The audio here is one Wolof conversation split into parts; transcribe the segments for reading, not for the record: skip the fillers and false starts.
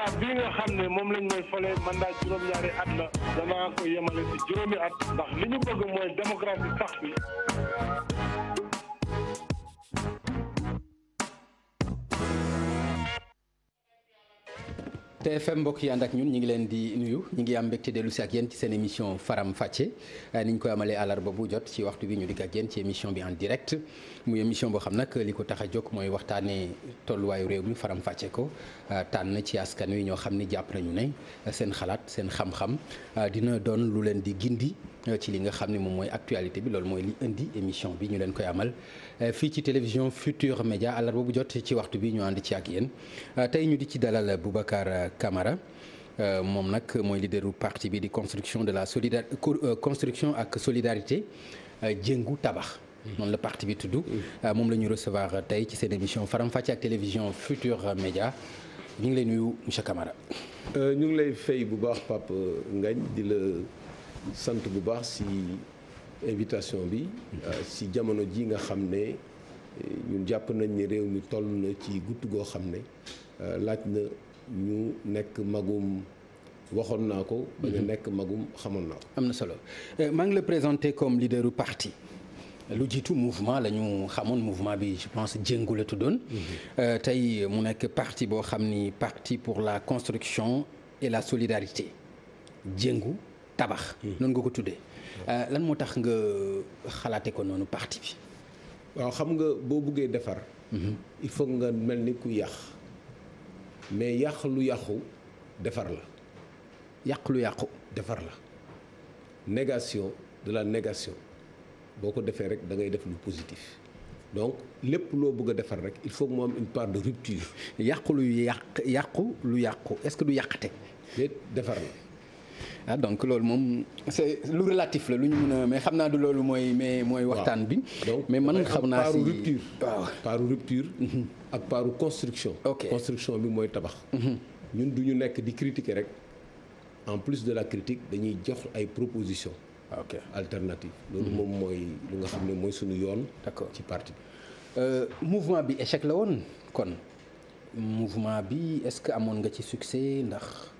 mandat bii nga xam ne moom lañ may fale mandat juróom-ñaari at la danaa ko yemale ci juróomi at ndax li ñu bëgg mooy démocratie sax fi. TFM mbokk yi ànd ak ñun ñu ngi leen di nuyu ñu ngi am mbégte dellu si ak yéen ci seen émission Faram Facce ni ñu koy amalee àllarba bu jot ci waxtu bi ñu dikk ak yéen ci émission bi en direct muy émission boo xam nag li ko tax a jóg mooy waxtaanee tolluwaayu réew mi faram fàcce ko tànn ci askan wi ñoo xam ni jàpp nañu ne seen xalaat seen xam-xam dina doon lu leen di gindi ci li nga xam ne moom mooy actualité bi loolu mooy li indi émission bi ñu leen koy amal fii ci télévision Futur Média àllarba bu jot ci waxtu bi ñu ànd ci ak yéen tey ñu di ci dalal Boubacar Camara moom nag mooy leaderu parti bi di construction de la construction ak solidarité Jëngu Tabax. noonu la parti bi tudd. moom la ñu recevoir tey ci seen émission Faram Facce ak télévision Futur Média ñu ngi lay nuyu monsieur Camara. ñu ngi lay fay bu baax Pape Ngagne di la sant bu baax si invitation bi. si jamono ji nga xam ne ñun jàpp nañ ni réew mi toll na ci gutt goo xam ne laaj na. ñu nekk magum waxoon naa ko. ba nga nekk magum xamoon naa ko. am na solo maa ngi la présenté comme leaderu parti lu jiitu mouvement la ñu xamoon mouvement bi je pense Jëngu la tuddoon. tey mu nekk parti boo xam ni parti pour la construction et la solidarité Jëngu Tabax. noonu nga ko tuddee lan moo tax nga xalaate ko noonu parti bi. waaw xam nga boo buggee defar. il faut nga mel ni ku yàq. mais yàq lu yàqu defar la. yàq lu yàqu defar la négation de la négation boo ko defee rek da ngay def lu positif donc lépp loo bëgg a defar rek il faut que mu am une part de rupture. yàqu lu yàqu est-ce que du yàqate. déet defar la. ah donc loolu moom c'est lu relatif la lu ñu mën a mais xam naa du loolu mooy waxtaan bi. donc mais man xam naa si rupture. waaw paaru rupture. ak paaru construction. construction bi mooy tabax. ñun du ñu nekk di critiquer rek en plus de la critique dañuy jox ay propositions. alternatives. loolu moom mooy lu nga xam ne mooy suñu yoon. d'accord ci parti bi. mouvement bi échec la woon kon mouvement bi est-ce que amoon nga ci succès ndax.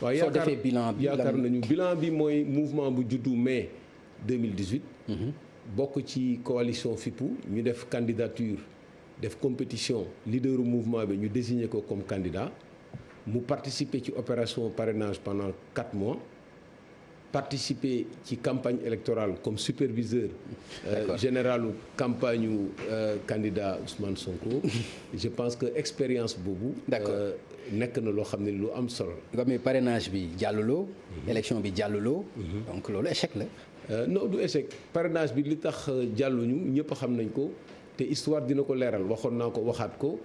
waaw soo defee bilan bi yaakaar nañu bilan bi mooy mouvement bu juddu mai 2018. bokk ci coalition Fippu ñu def candidature def compétition leaderu mouvement bi ñu désigné ko comme candidat mu participer ci opération parrainage pendant 4 mois participer ci campagne électorale comme superviseur généralu campagne yu candidat Ousmane Sonko. je pense que expérience boobu. d'accord. nekk na loo xam ne lu am solo la. mais parrainage bi jàlluloo. élection bi jàlluloo. donc loolu échec la. non du échec parrainage bi li tax jàlluñu ñëpp xam nañ ko te histoire dina ko leeral waxoon naa ko waxaat ko.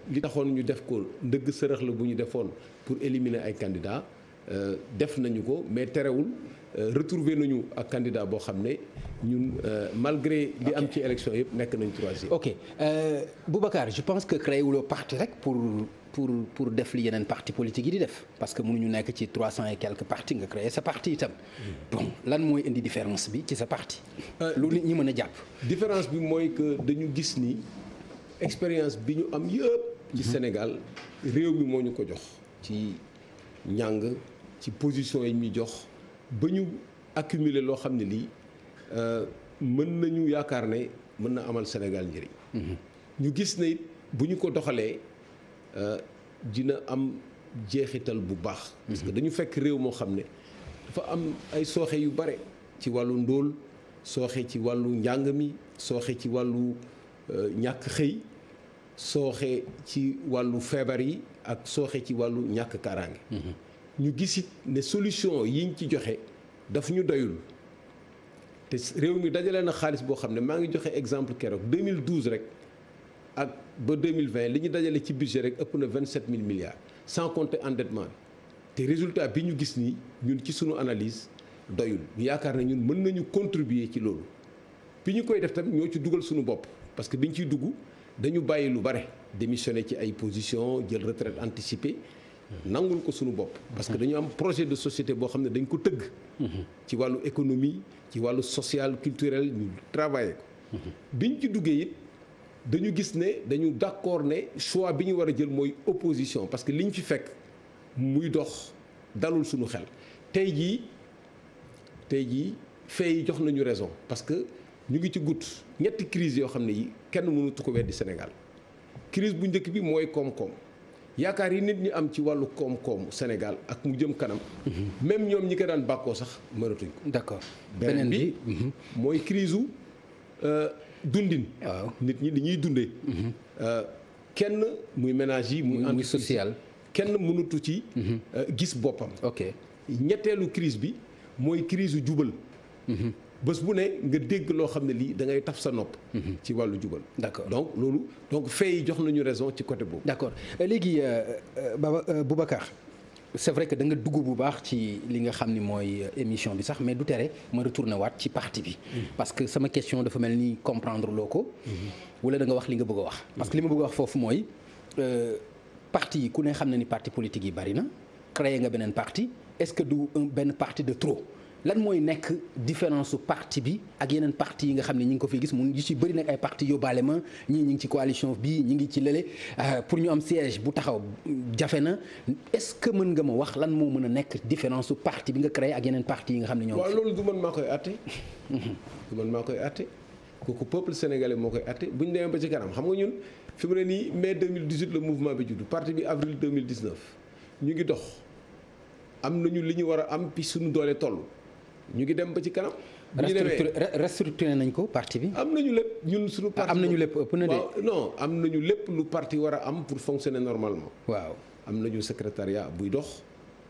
li taxoon ñu def ko ndëgg sërëx la bu ñu defoon pour éliminer ay candidats def nañu ko mais terewul retrouver nañu ak candidat boo xam ne ñun malgré li am ci élection yëpp nekk nañ troisième. ok Boubacar je pense que créé wuloo parti rek pour def li yeneen parti politique yi di def parce que mënuñu nekk ci 300 et quelques partis nga créé sa parti itam. bon lan mooy indi différence bi ci sa parti. lu nit ñi mën a jàpp. différence bi mooy que dañu gis ni expérience bi ñu am yëpp. ci Sénégal réew mi moo ñu ko jox. ci njàng ci position yi ñu jox ba ñu accumuler loo xam ne lii mën nañu yaakaar ne mën na amal Sénégal njëriñ. ñu gis ne it bu ñu ko doxalee. dina am jeexital bu baax. parce que dañu fekk réew moo xam ne dafa am ay sooxe yu bare ci wàllu ndóol sooxe ci wàllu njàng mi sooxe ci wàllu ñàkk xëy sooxe ci wàllu feebar yi ak sooxe ci wàllu ñàkk kaaraange. ñu gisit ne solution yiñ ci joxe daf ñu doyul te réew mi dajale na xaalis boo xam ne maa ngi joxe exemple keroog 2012 rek. ak ba 2020 li ñu dajale ci budget rek ëpp na 27 000 milliards sans compter endettement bi te résultat bi ñu gis nii ñun ci sunu analyse doyul ñu yaakaar ne ñun mën nañu contribuer ci loolu bi ñu koy def tamit ñoo ci dugal sunu bopp parce que bi ñu ciy dugg dañu bàyyi lu bare démissionné ci ay position jël retraite anticipée nangul ko sunu bopp parce que dañu am projet de société boo xam ne dañ ko tëgg ci wàllu économie ci wàllu social culturel ñu travaillé ko bi ñu ci duggee it dañu gis ne dañu d'accord ne choix bi ñu war a jël mooy opposition parce que li ñu fi fekk muy dox dalul suñu xel tey jii fee yi jox nañu raison parce que ñu ngi ci gutt ñetti crise yoo xam ne yi kenn mënatu ko weddi Sénégal crise bu njëkk bi mooy koom-koom yaakaar yi nit ñi am ci wàllu koom-koom Sénégal ak mu jëm kanam même ñoom ñi ko daan bàkkoo sax mënatuñ ko. d'accord beneen bi mooy crise u dundin. waaw nit ñi dañuy dundee. kenn muy ménage yi muy social kenn mënatu ci gis boppam. ok ñetteelu crise bi mooy crise u jubal. bés bu ne nga dégg loo xam ne lii da ngay taf sa nopp. ci wàllu jubal. d'accord donc fee yi jox nañu raison ci côté boobu. d'accord léegi Boubacar c'est vrai que da nga dugg bu baax ci li nga xam ni mooy émission bi sax mais du tere ma retourné waat ci parti bi. parce que sama question dafa mel ni comprendre loo ko. wala da nga wax li nga bëgg a wax. parce que li ma bëgg a wax foofu mooy parti yi ku ne xam na ni parti politique yi bari na créé nga beneen parti est-ce que du benn parti de trop. lan mooy nekk différence su parti bi ak yeneen parti yi nga xam ne ñi ngi ko fi gis mu ngi ci bëri nag ay parti yóbbaale ma ñii ñi ngi ci coalition bii ñi ngi ci lële pour ñu am siège bu taxaw jafe na est-ce que mën nga ma wax lan moo mën a nekk différence su parti bi nga créé ak yeneen parti yi nga xam ne ñoo. waaw loolu du man maa koy àtte. du man maa koy àtte kooku peuple sénégalais moo koy àtte bu ñu demee ba ci kanam xam nga ñun fi mu ne nii mai 2018 le mouvement bi juddu parti bi avril 2019 ñu ngi dox am nañu li ñu war a am puis suñu doole toll. ñu ngi dem ba ci kanam. restructuré nañ ko parti bi. am nañu lépp ñun suñu parti am nañu lépp ëpp na de. non am nañu lépp lu parti war a am pour fonctionner normalement. waaw am nañu secrétariat buy dox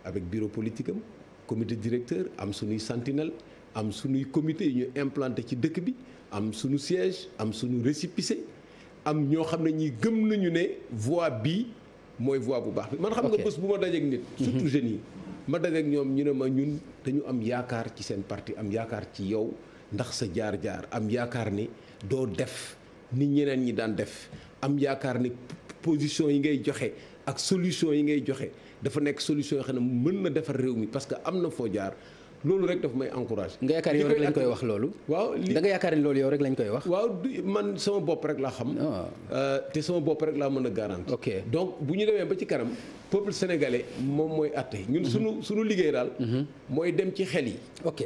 avec bureau politique am comité directeur am suñuy sentinelle am suñuy comité yu ñu implanté ci dëkk bi am suñu siège am suñu récépissé am ñoo xam ne ñi gëm nañu ne voie bii mooy voie bu baax bi. man xam nga bés bu ma dajeek nit. surtout jeunes yi. ma dajeek ñoom ñu ne ma ñun dañu am yaakaar ci seen parti am yaakaar ci yow ndax sa jaar-jaar am yaakaar ne doo def ni ñeneen ñi daan def am yaakaar ne position yi ngay joxe ak solution yi ngay joxe dafa nekk solution yoo xam ne mën na defar réew mi parce que am na foo jaar loolu rek daf may encouragé. nga yaakaar yow rek lañ koy wax loolu. waaw da nga yaakaar ne loolu yow rek lañ koy wax. waaw man sama bopp rek laa xam. te sama bopp rek laa mën a garanti. ok donc bu ñu demee ba ci kanam peuple sénégalais moom mooy àtte ñun suñu liggéey daal. mooy dem ci xel yi. ok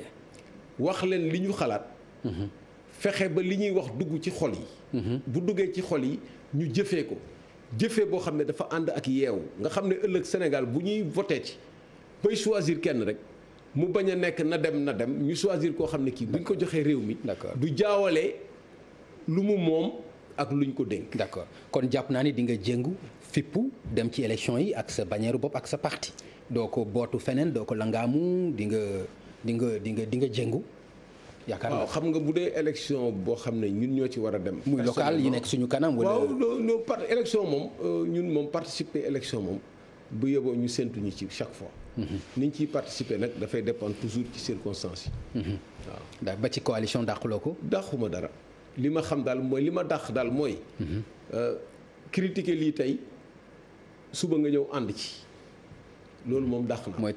wax leen li ñu xalaat. fexe ba li ñuy wax dugg ci xol yi. bu duggee ci xol yi ñu jëfee ko jëfee boo xam ne dafa ànd ak yeewu nga xam ne ëllëg Sénégal bu ñuy voté ci bay choisir kenn rek. mu bañ a nekk na dem ñu choisir koo xam ne kii buñ ko joxee réew mi. d'accord du jaawale lu mu moom ak luñ ko dénk. d'accord kon jàpp naa ni di nga jéngu fippu dem ci élection yi ak sa bannière bopp ak sa parti doo ko bootu feneen doo ko langaamu di nga jéngu. yaakaar naa waaw xam nga bu dee élection boo xam ne ñun ñoo ci war a dem. muy local yi nekk suñu kanam. wala waaw non élection moom ñun moom participer élection moom bu yeboo ñu séntuñu ci chaque fois. ni ñu ciy participer nag dafay dépendre toujours ci circonstances yi. waaw ba ci coalition dàquloo ko. dàquma dara li ma xam daal mooy li ma dàq daal mooy. critiquer lii tey suba nga ñëw ànd ci loolu moom dàq naa. mooy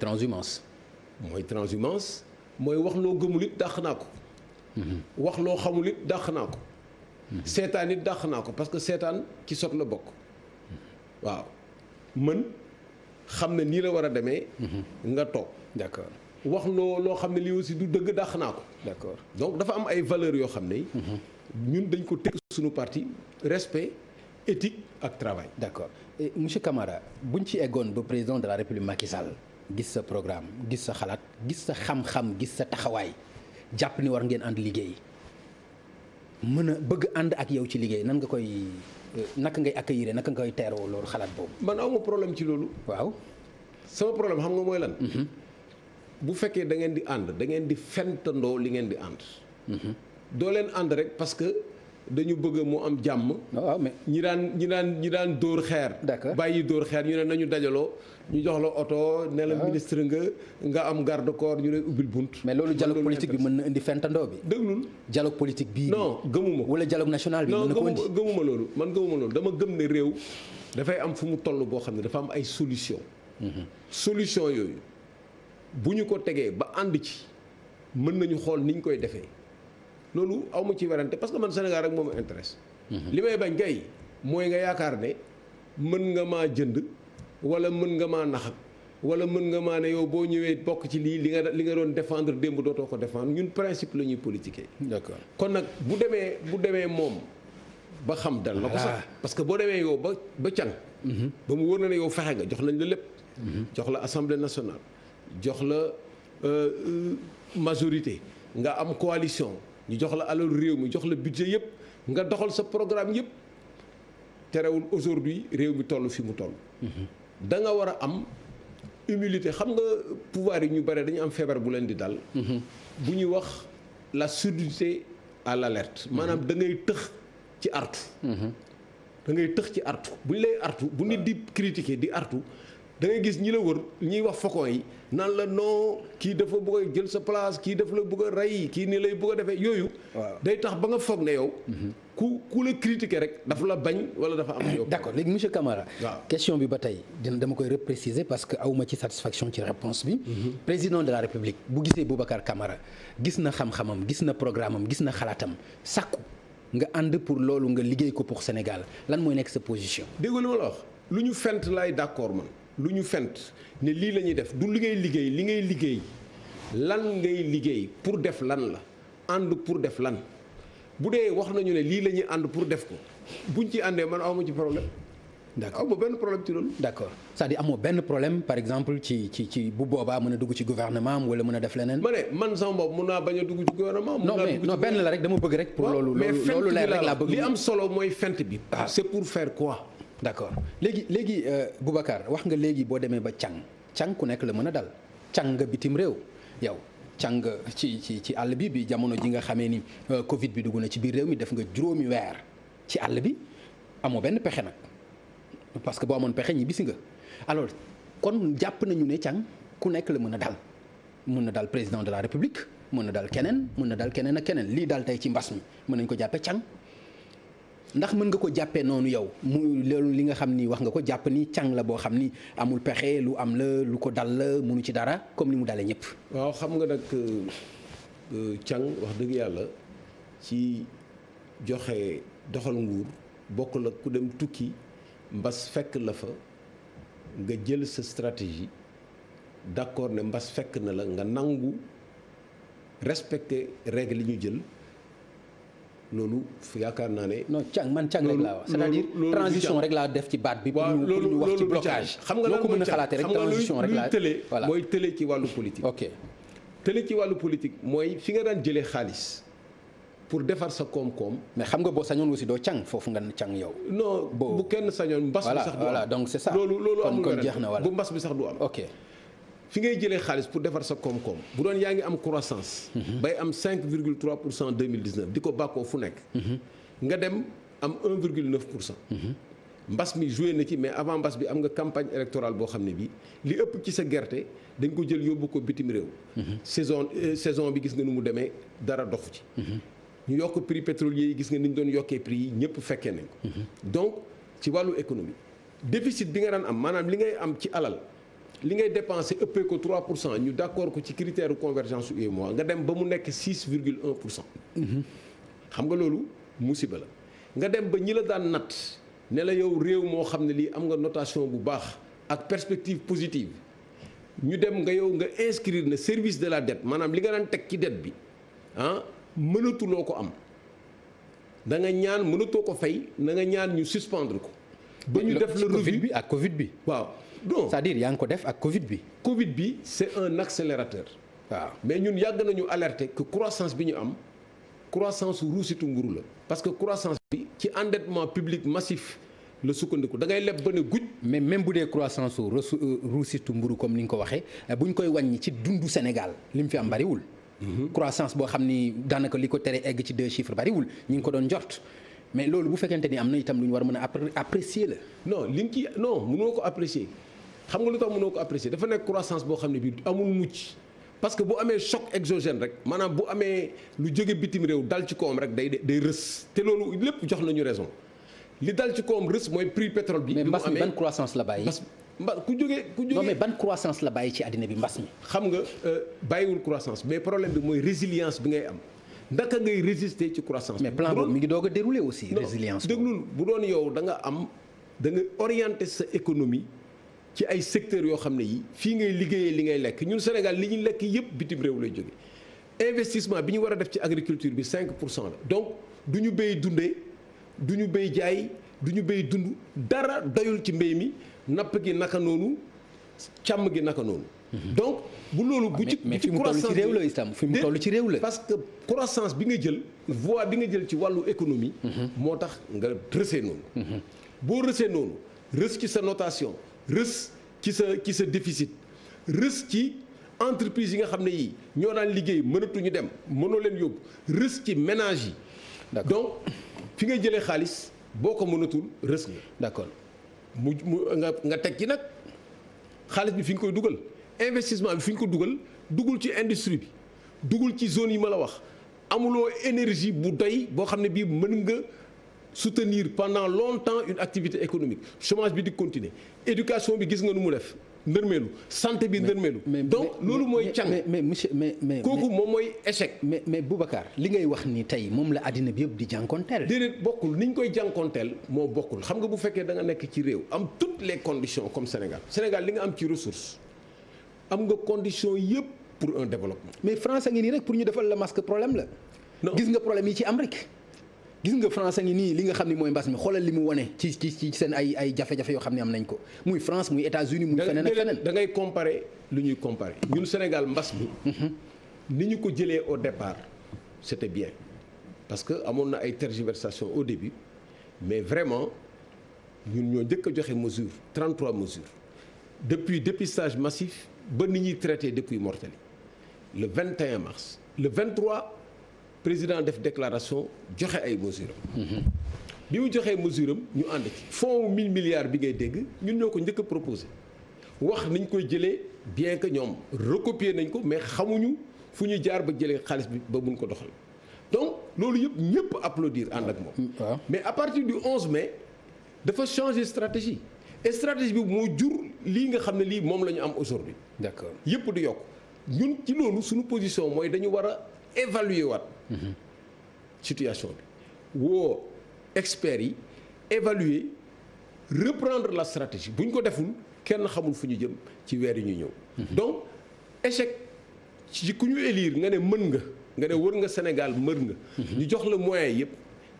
transhumance. mooy wax loo gëmul it dàq naa ko. wax loo xamul it dàq naa ko. seetaan it dàq naa ko parce que seetaan ci sot la bokk. waaw mën. xam ne nii la war a demee. nga toog. d'accord wax loo xam ne lii aussi du dëgg dàq naa ko. d'accord donc dafa am ay valeurs yoo xam ne. ñun dañ ko teg suñu parti respect éthique ak travail. d'accord et monsieur Camara buñ ci eggoon ba président de la République Macky Sall gis sa programme gis sa xalaat gis sa xam-xam gis sa taxawaay jàpp ni war ngeen ànd liggéey mën a bëgg ànd ak yow ci liggéey nan nga koy. naka ngay accueillir naka nga koy teeroo loolu xalaat boobu. man awma problème ci loolu. waaw. sama problème xam nga mooy lan. bu fekkee da ngeen di ànd da ngeen di fentandoo li ngeen di ànd. doo leen ànd rek parce que dañu bëgg mu am jàmm. waaw mais ñi daan dóor xeer. d'accord bàyyi dóor xeer ñu ne nañu dajaloo ñu jox la oto. ne la ministre nga am garde corps ñu lay ubbil bunt. mais loolu dialogue politique bi mën na indi fentandoo bi. déglul dialogue politique bii. non gëmuma ko wala dialogue national bi. mën na ko indi non gëmuma loolu man gëmuma loolu dama gëm ne réew dafay am fu mu toll boo xam ne dafa am ay solution solution yooyu bu ñu ko tegee ba ànd ci mën nañu xool ni ñu koy defee loolu aw ma ci werante parce que man Sénégal rek moo ma intéresse. li may bañ kay mooy nga yaakaar ne mën nga maa jënd wala mën nga maa nax wala mën nga maa ne yow boo ñëwee bokk ci lii li nga doon défendre démb dootoo ko défendre ñun principe la ñuy politiquer. d'accord kon nag bu demee moom ba xam dal na ko sax parce que boo demee yow ba can ba mu wóor na ne yow fexe nga jox nañ la lépp. jox la assemblée nationale jox la majorité nga am coalition ñu jox la alalu réew mi jox la budget yëpp nga doxal sa programme yëpp terewul aujourd'hui réew mi toll fi mu toll. da nga war a am humilité xam nga pouvoir yi ñu bare dañu am feebar bu leen di dal. bu ñuy wax la surdité à l'alerte maanaam da ngay tëx ci artu. da ngay tëx ci artu bu ñu lay artu bu nit di critiquer di artu da ngay gis ñi la wër ñiy wax faucon yi naan la non kii dafa bëgg a jël sa place kii dafa la bëgg a rey kii nii lay bëgg a defee yooyu. day tax ba nga foog ne yow. ku la critiquer rek dafa la bañ wala dafa am yow. d'accord léegi monsieur Camara. waaw question bi ba tey dama koy repréciser parce que awma ci satisfaction ci réponse bi. président de la république bu gisee Boubacar Camara gis na xam-xamam gis na programme am gis na xalaatam sàkku nga ànd pour loolu nga liggéey ko pour Sénégal lan mooy nekk sa position. dégg nga li ma la wax lu ñu fent laay d'accord man lu ñu fent ne lii la ñuy def du li ngay liggéey lan ngay liggéey pour def lan la ànd pour def lan bu dee wax nañu ne lii la ñuy ànd pour def ko buñ ci àndee man awma ci problème. d'accord aw ma benn problème ci loolu. d'accord c'est-à-dire amoo benn problème par exemple ci bu boobaa mën a dugg ci gouvernement am wala mën a def leneen. ma ne man sama bopp mun naa bañ a dugg ci gouvernement. non benn la rek dama bëgg rek. pour loolu leer rek laa bëgg. li am solo mooy fent bi. c'est pour faire quoi. d'accord léegi Boubacar wax nga léegi boo demee ba càng ku nekk la mën a dal càng nga bitim réew yow. càng ci àll bi jamono ji nga xamee ni Covid bi dugg na ci biir réew mi def nga juróomi weer ci àll bi amoo benn pexe nag. parce que boo amoon pexe ñi bisi nga alors kon jàpp nañu ne càng ku nekk la mën a dal président de la république mën na dal keneen ak keneen lii dal tey ci mbas mi mën nañ ko jàppee càng ndax mën nga ko jàppee noonu yow mu loolu li nga xam ni wax nga ko jàpp ni càng la boo xam ni amul pexe lu am la lu ko dal la mënu ci dara comme ni mu dalee ñëpp. waaw xam nga nag càng wax dëgg yàlla ci joxe doxal nguur bokk la ku dem tukki. mbas fekk la fa nga jël sa stratégie d'accord ne mbas fekk na la nga nangu respecter règle yi ñu jël loolu yaakaar naa ne. non càng rek laa wax c'est-à-dire transition rek laa def ci baat bi. pour ñu wax ci blocage. xam nga lan ko mën a xalaatee rek transition rek laa voilà mooy tële ci wàllu politique. ok tële ci wàllu politique mooy fi nga daan jëlee xaalis. pour defar sa koom-koom. mais xam nga boo sañoon aussi doo càng foofu nga càng yow. non bu kenn sañoon mbas bi sax du am voilà donc c'est ça. loolu amul kon jeex na voilà bu mbas bi sax du am. ok fi ngay jëlee xaalis pour defar sa koom-koom bu doon yaa ngi am croissance. bay am 5,3% 2019 di ko bàkkoo fu nekk. nga dem am 1,9%. mbas mi joué na ci mais avant mbas bi am nga campagne électorale boo xam ne bii li ëpp ci sa gerte dañ ko jël yóbbu ko bitim réew. saison bi gis nga nu mu demee dara doxu ci. ñu yokk prix pétrolier yi gis nga ni ñu doon yokkee prix yi ñëpp fekkee nañ ko. donc ci wàllu économie déficit bi nga daan am maanaam li ngay am ci alal li ngay dépensé ëppee ko 3% ñu d'accord ko ci critère convergence su UEMOA nga dem ba mu nekk 6,1%. xam nga loolu musiba la nga dem ba ñi la daan natt ne la yow réew moo xam ne lii am nga notation bu baax ak perspective positive ñu dem nga yow nga inscrire ne service de la dette maanaam li nga daan teg ci dette bi mënatuloo ko am da nga ñaan mënatoo ko fay na nga ñaan ñu suspendre ko. ba ñu def le Covid bi ak Covid bi. waaw non c'est-à-dire yaa ngi ko def ak Covid bi. Covid bi c'est un accélérateur. waaw mais ñun yàgg nañu alerter que croissance bi ñu am croissance ruusitu nguru la. parce que croissance bi ci endettement public massif la sukkandiku da ngay leb ba ne guj. mais même bu dee croissance ruusitu mburu comme ni nga ko waxee bu ñu koy wàññi ci dundu Sénégal li mu fi am bariwul. croissance boo xam ni daanaka li ko tere egg ci 2 chiffres bariwul ñu ngi ko doon jort mais loolu bu fekkente ni am na itam lu ñu war a mën a apprécier la. non li nga ci non mënoo ko apprécier xam nga lu tax mënoo ko apprécier dafa nekk croissance boo xam ne bii amul mucc parce que bu amee choc exogène rek maanaam bu amee lu jóge bitim réew dal ci kawam rek day rës te loolu lépp jox nañu raison li dal ci kawam rës mooy prix pétrole bi. mais mbas mi ban croissance la bàyyi. ku jógee non mais ban croissance la bàyyi ci àddina bi mbas mi. xam nga bàyyiwul croissance mais problème bi mooy résilience bi ngay am ndaka ngay résister ci croissance. mais plan boobu mi ngi doog a dérouler aussi. résilience déglul bu doon yow da nga orienter sa économie ci ay secteurs yoo xam ne yi fii ngay liggéeyee li ngay lekk ñun Sénégal li ñuy lekk yëpp bitim réew lay jóge investissement bi ñu war a def ci agriculture bi 5% la donc du ñu béy dundee du ñu béy jaay du ñu béy dund dara doyul ci mbéy mi napp gi naka noonu càmm gi naka noonu. donc bu loolu bu ci mais fi mu toll ci réew la itam fi mu toll ci réew la. parce que croissance bi nga jël voie bi nga jël ci wàllu économie. moo tax nga rësee noonu. boo rësee noonu rës ci sa notation rës ci sa déficit rës ci entreprise yi nga xam ne yii ñoo daan liggéey mënatuñu dem mënoo leen yóbbu rës ci ménage yi. donc fi ngay jëlee xaalis boo ko mënatul rës nga. d'accord mu nga teg ci nag xaalis bi fi nga koy dugal. investissement bi fi ñu ko dugul ci industrie bi dugul ci zone yi ma la wax amuloo énergie bu doy boo xam ne bii mën nga soutenir pendant longtemps une activité économique chômage bi di continuer éducation bi gis nga nu mu def ndërmeelu santé bi ndërmeelu donc loolu mooy càng mais monsieur mais kooku moom mooy échec. mais Boubacar li ngay wax ni tey moom la àddina bi yëpp di jànkonteel. déedéet bokkul ni ñu koy jànkonteel moo bokkul xam nga bu fekkee da nga nekk ci réew am toutes les conditions comme Sénégal li nga am ci ressource am nga condition yëpp pour un développement. mais France a ngi nii rek pour ñu defal la masque problème la. gis nga problème yi ci am rek. gis nga France a ngi nii li nga xam ne mooy mbas mi xoolal li mu wane ci seen ay jafe-jafe yoo xam ne am nañ ko muy France muy États-Unis muy feneen ak feneen. da ngay comparer lu ñuy comparer ñun Sénégal mbas mi. ni ñu ko jëlee au départ c'était bien parce que amoon na ay tergiversations au début mais vraiment ñun ñoo njëkk a joxe mesure 33 mesures depuis dépistage massif. ba nit ñuy traité depuis mortels le 21 mars le 23 président def déclaration joxe ay mesures am. bi mu joxee mesure am ñu ànd ci fonds 1000 milliards bi ngay dégg ñun ñoo ko njëkk a proposé wax niñ koy jëlee bien que ñoom recopier nañ ko mais xamuñu fu ñu jaar ba jëlee xaalis bi ba mun ko doxal donc loolu yëpp ñëpp applaudir ànd ak moom. mais à partir du 11 mai dafa changer stratégie. et stratégie bi moo jur lii nga xam ne lii moom la ñu am aujourd'hui. d'accord yëpp di yokk ñun ci loolu suñu position mooy dañu war a évaluer waat. situation bi woo experts yi évaluer reprendre la stratégie bu ñu ko deful kenn xamul fu ñu jëm ci weer yi ñu ñëw. donc échec ci ku ñu élire nga ne mën nga ne wër nga Sénégal mër nga. ñu jox la moyen yëpp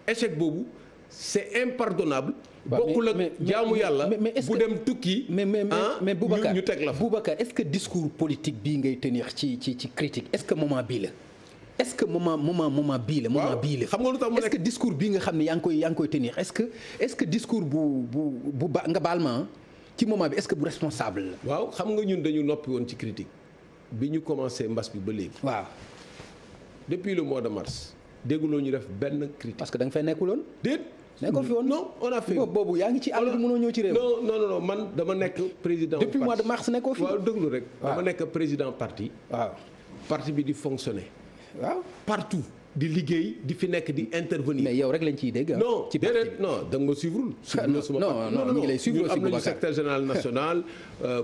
échec boobu c'est impardonnable. bokkul ak jaamu yàlla bu dem tukki. mais Boubacar ñu teg la fa. Boubacar est-ce que discours politique bii ngay tenir ci critique est-ce que moment bii la. est-ce que moment bii la. moment bii la xam nga lu tax mu nekk est-ce que discours bii nga xam ne yaa ngi koy tenir est-ce que discours bu ba nga baal ma ci moment bi est-ce que bu responsable la. waaw xam nga ñun dañu noppi woon ci critique bi ñu commencé mbas bi ba léegi. waaw depuis le mois de mars dégguloo ñu def benn critique. parce que da nga fay nekkuloon. déet. nekkoo fi woon non on a fait. boobu yaa ngi ci àll bi mënoo ñëw ci réew. non man dama nekk président. depuis mois de mars nekkoo fi. waaw déglu rek. dama nekk président parti. waaw parti bi di fonctionner. waaw partout di liggéey di fi nekk di intervenir. mais yow rek lañ ciy dégg. non ci déedéet non da nga ma suivre. non mi ngi lay suivre aussi am nañu secrétaire général national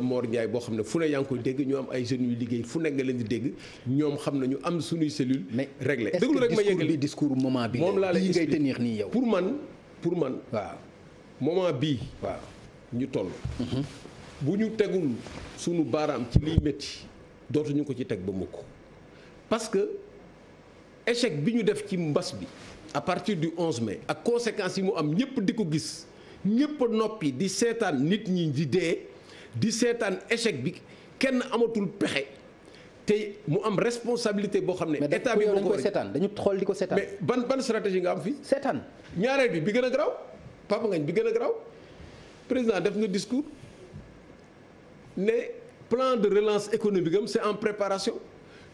Mor Ndiaye boo xam ne fu ne yaa ngi koy dégg ñu am ay jeunes yu liggéey fu nekk nga leen di dégg ñoom xam nañu am suñuy cellule réglé. déglu rek ma yeggali discours moment bi moom laa lay ngay tenir nii yow. pour man waaw moment bii. waaw ñu toll. bu ñu tegul sunu baaraam ci liy métti dootuñu ko ci teg ba mukk parce que échec bi ñu def ci mbas bi à partir du 11 mai ak conséquences yi mu am ñëpp di ko gis ñëpp a noppi di seetaan nit ñi di dee di seetaan échec bi kenn amatul pexe te mu am responsabilité boo xam ne. état bi dañ koy seetaan dañu xool di ko seetaan. mais ban stratégie nga am fii. seetaan ñaareel bi gën a garaaw Papa Ngagne bi gën a garaaw président def nga discours ne plan de relance économique am c'est en préparation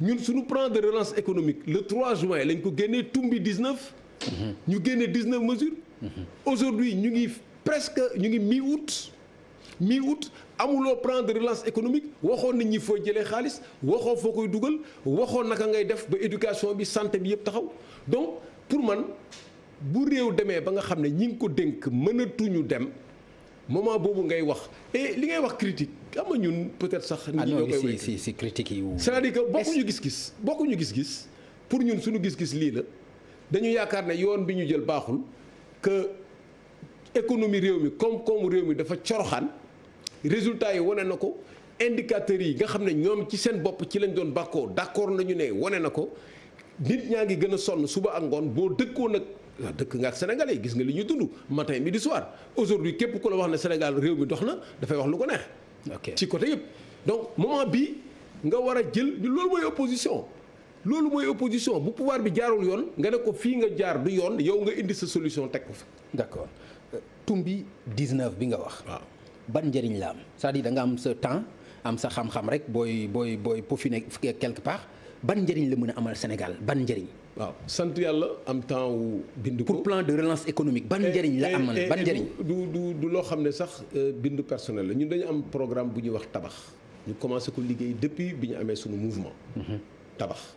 ñun suñu plan de relance économique le 3 juin lañ ko génnee tumbi 19. ñu génnee 19 mesures. aujourd'hui ñu ngi mi-août amuloo plan de relance économique waxoo nit ñi foo jëlee xaalis waxoo foo koy dugal waxoo naka ngay def ba éducation bi santé bi yëpp taxaw donc pour man bu réew demee ba nga xam ne ñi ngi ko dénk mënatuñu dem moment boobu ngay wax et li ngay wax critique xam nga ñun peut-être sax. nit ñi ñoo koy wéy si critique yi. c'est-à-dire que bokkuñu gis-gis pour ñun suñu gis-gis lii la dañu yaakaar ne yoon bi ñu jël baaxul que économie réew mi koom-koomu réew mi dafa coroxaan résultats yi wane na ko indicateurs yi nga xam ne ñoom ci seen bopp ci lañ doon bàkkoo d'accord nañu ne wane na ko nit ñaa ngi gën a sonn suba ak ngoon boo dëkkoo nag dëkk nga ak sénégalais gis nga li ñuy dund matin midi soir aujourd'hui képp ku la wax ne Sénégal réew mi dox na dafay wax lu ko neex. ci côté yëpp donc moment bi nga war a jël loolu mooy opposition. loolu mooy opposition bu pouvoir bi jaarul yoon nga ne ko fii nga jaar du yoon yow nga indi sa solution teg ko fa. d'accord tumbi 19 bi nga wax. waaw ban njëriñ la am c'est-à-dire da nga am sa temps am sa xam-xam rek booy peaufiner quelque part ban njëriñ la mën a amal Sénégal ban njëriñ. waaw sant yàlla am temps wu bind ko. pour plan de relance économique ban njëriñ la amal ban njëriñ. du loo xam ne sax bindu personnel la ñun dañu am programme bu ñuy wax tabax ñu commencé ko liggéey depuis bi ñu amee suñu mouvement. tabax.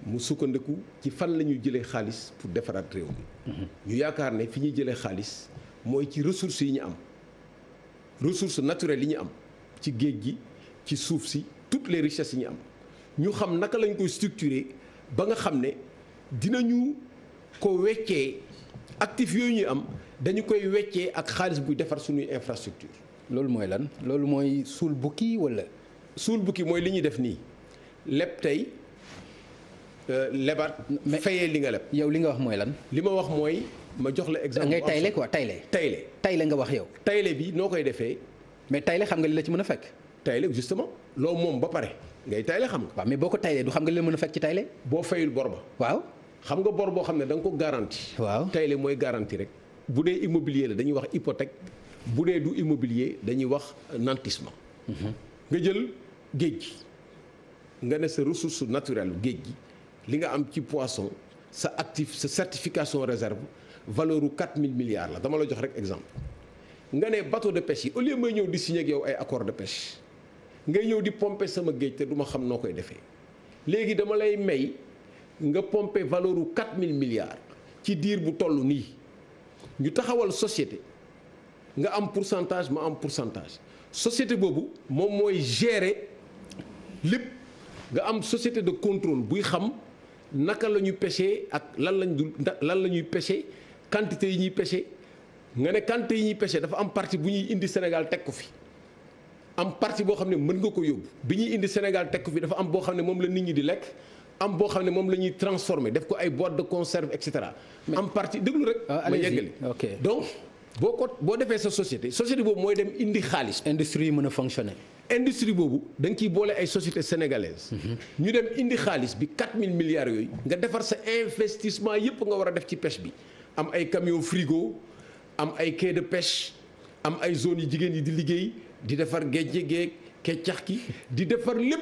mu sukkandiku ci fan la ñuy jëlee xaalis pour defaraat réew mi. ñu yaakaar ne fi ñuy jëlee xaalis mooy ci ressources yi ñu am ressources naturelles yi ñu am ci géej gi ci suuf si toutes les richesses yi ñu am ñu xam naka lañ koy structurer ba nga xam ne dinañu ko weccee actifs yooyu ñuy am dañu koy weccee ak xaalis buy defar suñuy infrastructure. loolu mooy lan loolu mooy suul bukki walla. suul bukki mooy li ñuy def nii lépp tey. lebaat fayee li nga leb. yow li nga wax mooy lan. li ma wax mooy ma jox la exemple. ngay tayle quoi tayle. tayle nga wax yow. tayle bi noo koy defee. mais tayle xam nga li la ci mën a fekk. tayle justement loo moom ba pare ngay tayle xam nga. waaw mais boo ko taylee du xam nga li la mën a fekk ci tayle. boo fayul bor ba. waaw. xam nga bor boo xam ne da nga ko garanti. waaw tayle mooy garanti rek. bu dee immobilier la dañuy wax hypothèque bu dee du immobilier dañuy wax nantissement. nga jël géej gi nga ne sa ressource naturelle géej gi. li nga am ci poisson sa actif sa certification réserve valeur u 4000 milliards la dama la jox rek exemple nga ne bateau de pêche yi au lieu may ñëw di signer ak yow ay accord de pêche ngay ñëw di pomper sama géej te du ma xam noo koy defee léegi dama lay may nga pomper valeur u 4000 milliards ci diir bu toll nii ñu taxawal société nga am pourcentage ma am pourcentage société boobu moom mooy gérer lépp nga am société de contrôle buy xam naka la ñuy pêcher ak lan la ñuy pêcher quantité yi ñuy pêcher nga ne quantité yi ñuy pêcher dafa am partie bu ñuy indi Sénégal teg ko fi am partie boo xam ne mën nga ko yóbbu bi ñuy indi Sénégal teg ko fi dafa am boo xam ne moom la nit ñi di lekk am boo xam ne moom la ñuy transformer def ko ay boîte de conserve et cetera. am partie déglu rek. ma yeggali donc boo defee sa société boobu mooy dem indi xaalis. industrie yi mën a fonctionner. industrie boobu da nga ciy boole ay sociétés sénégalaises. ñu dem indi xaalis bi 4000 milliards yooyu nga defar sa investissement yëpp nga war a def ci pêche bi am ay camion frigo am ay quai de pêche am ay zones yi jigéen yi di liggéey di defar géej géej keccax ki di defar lépp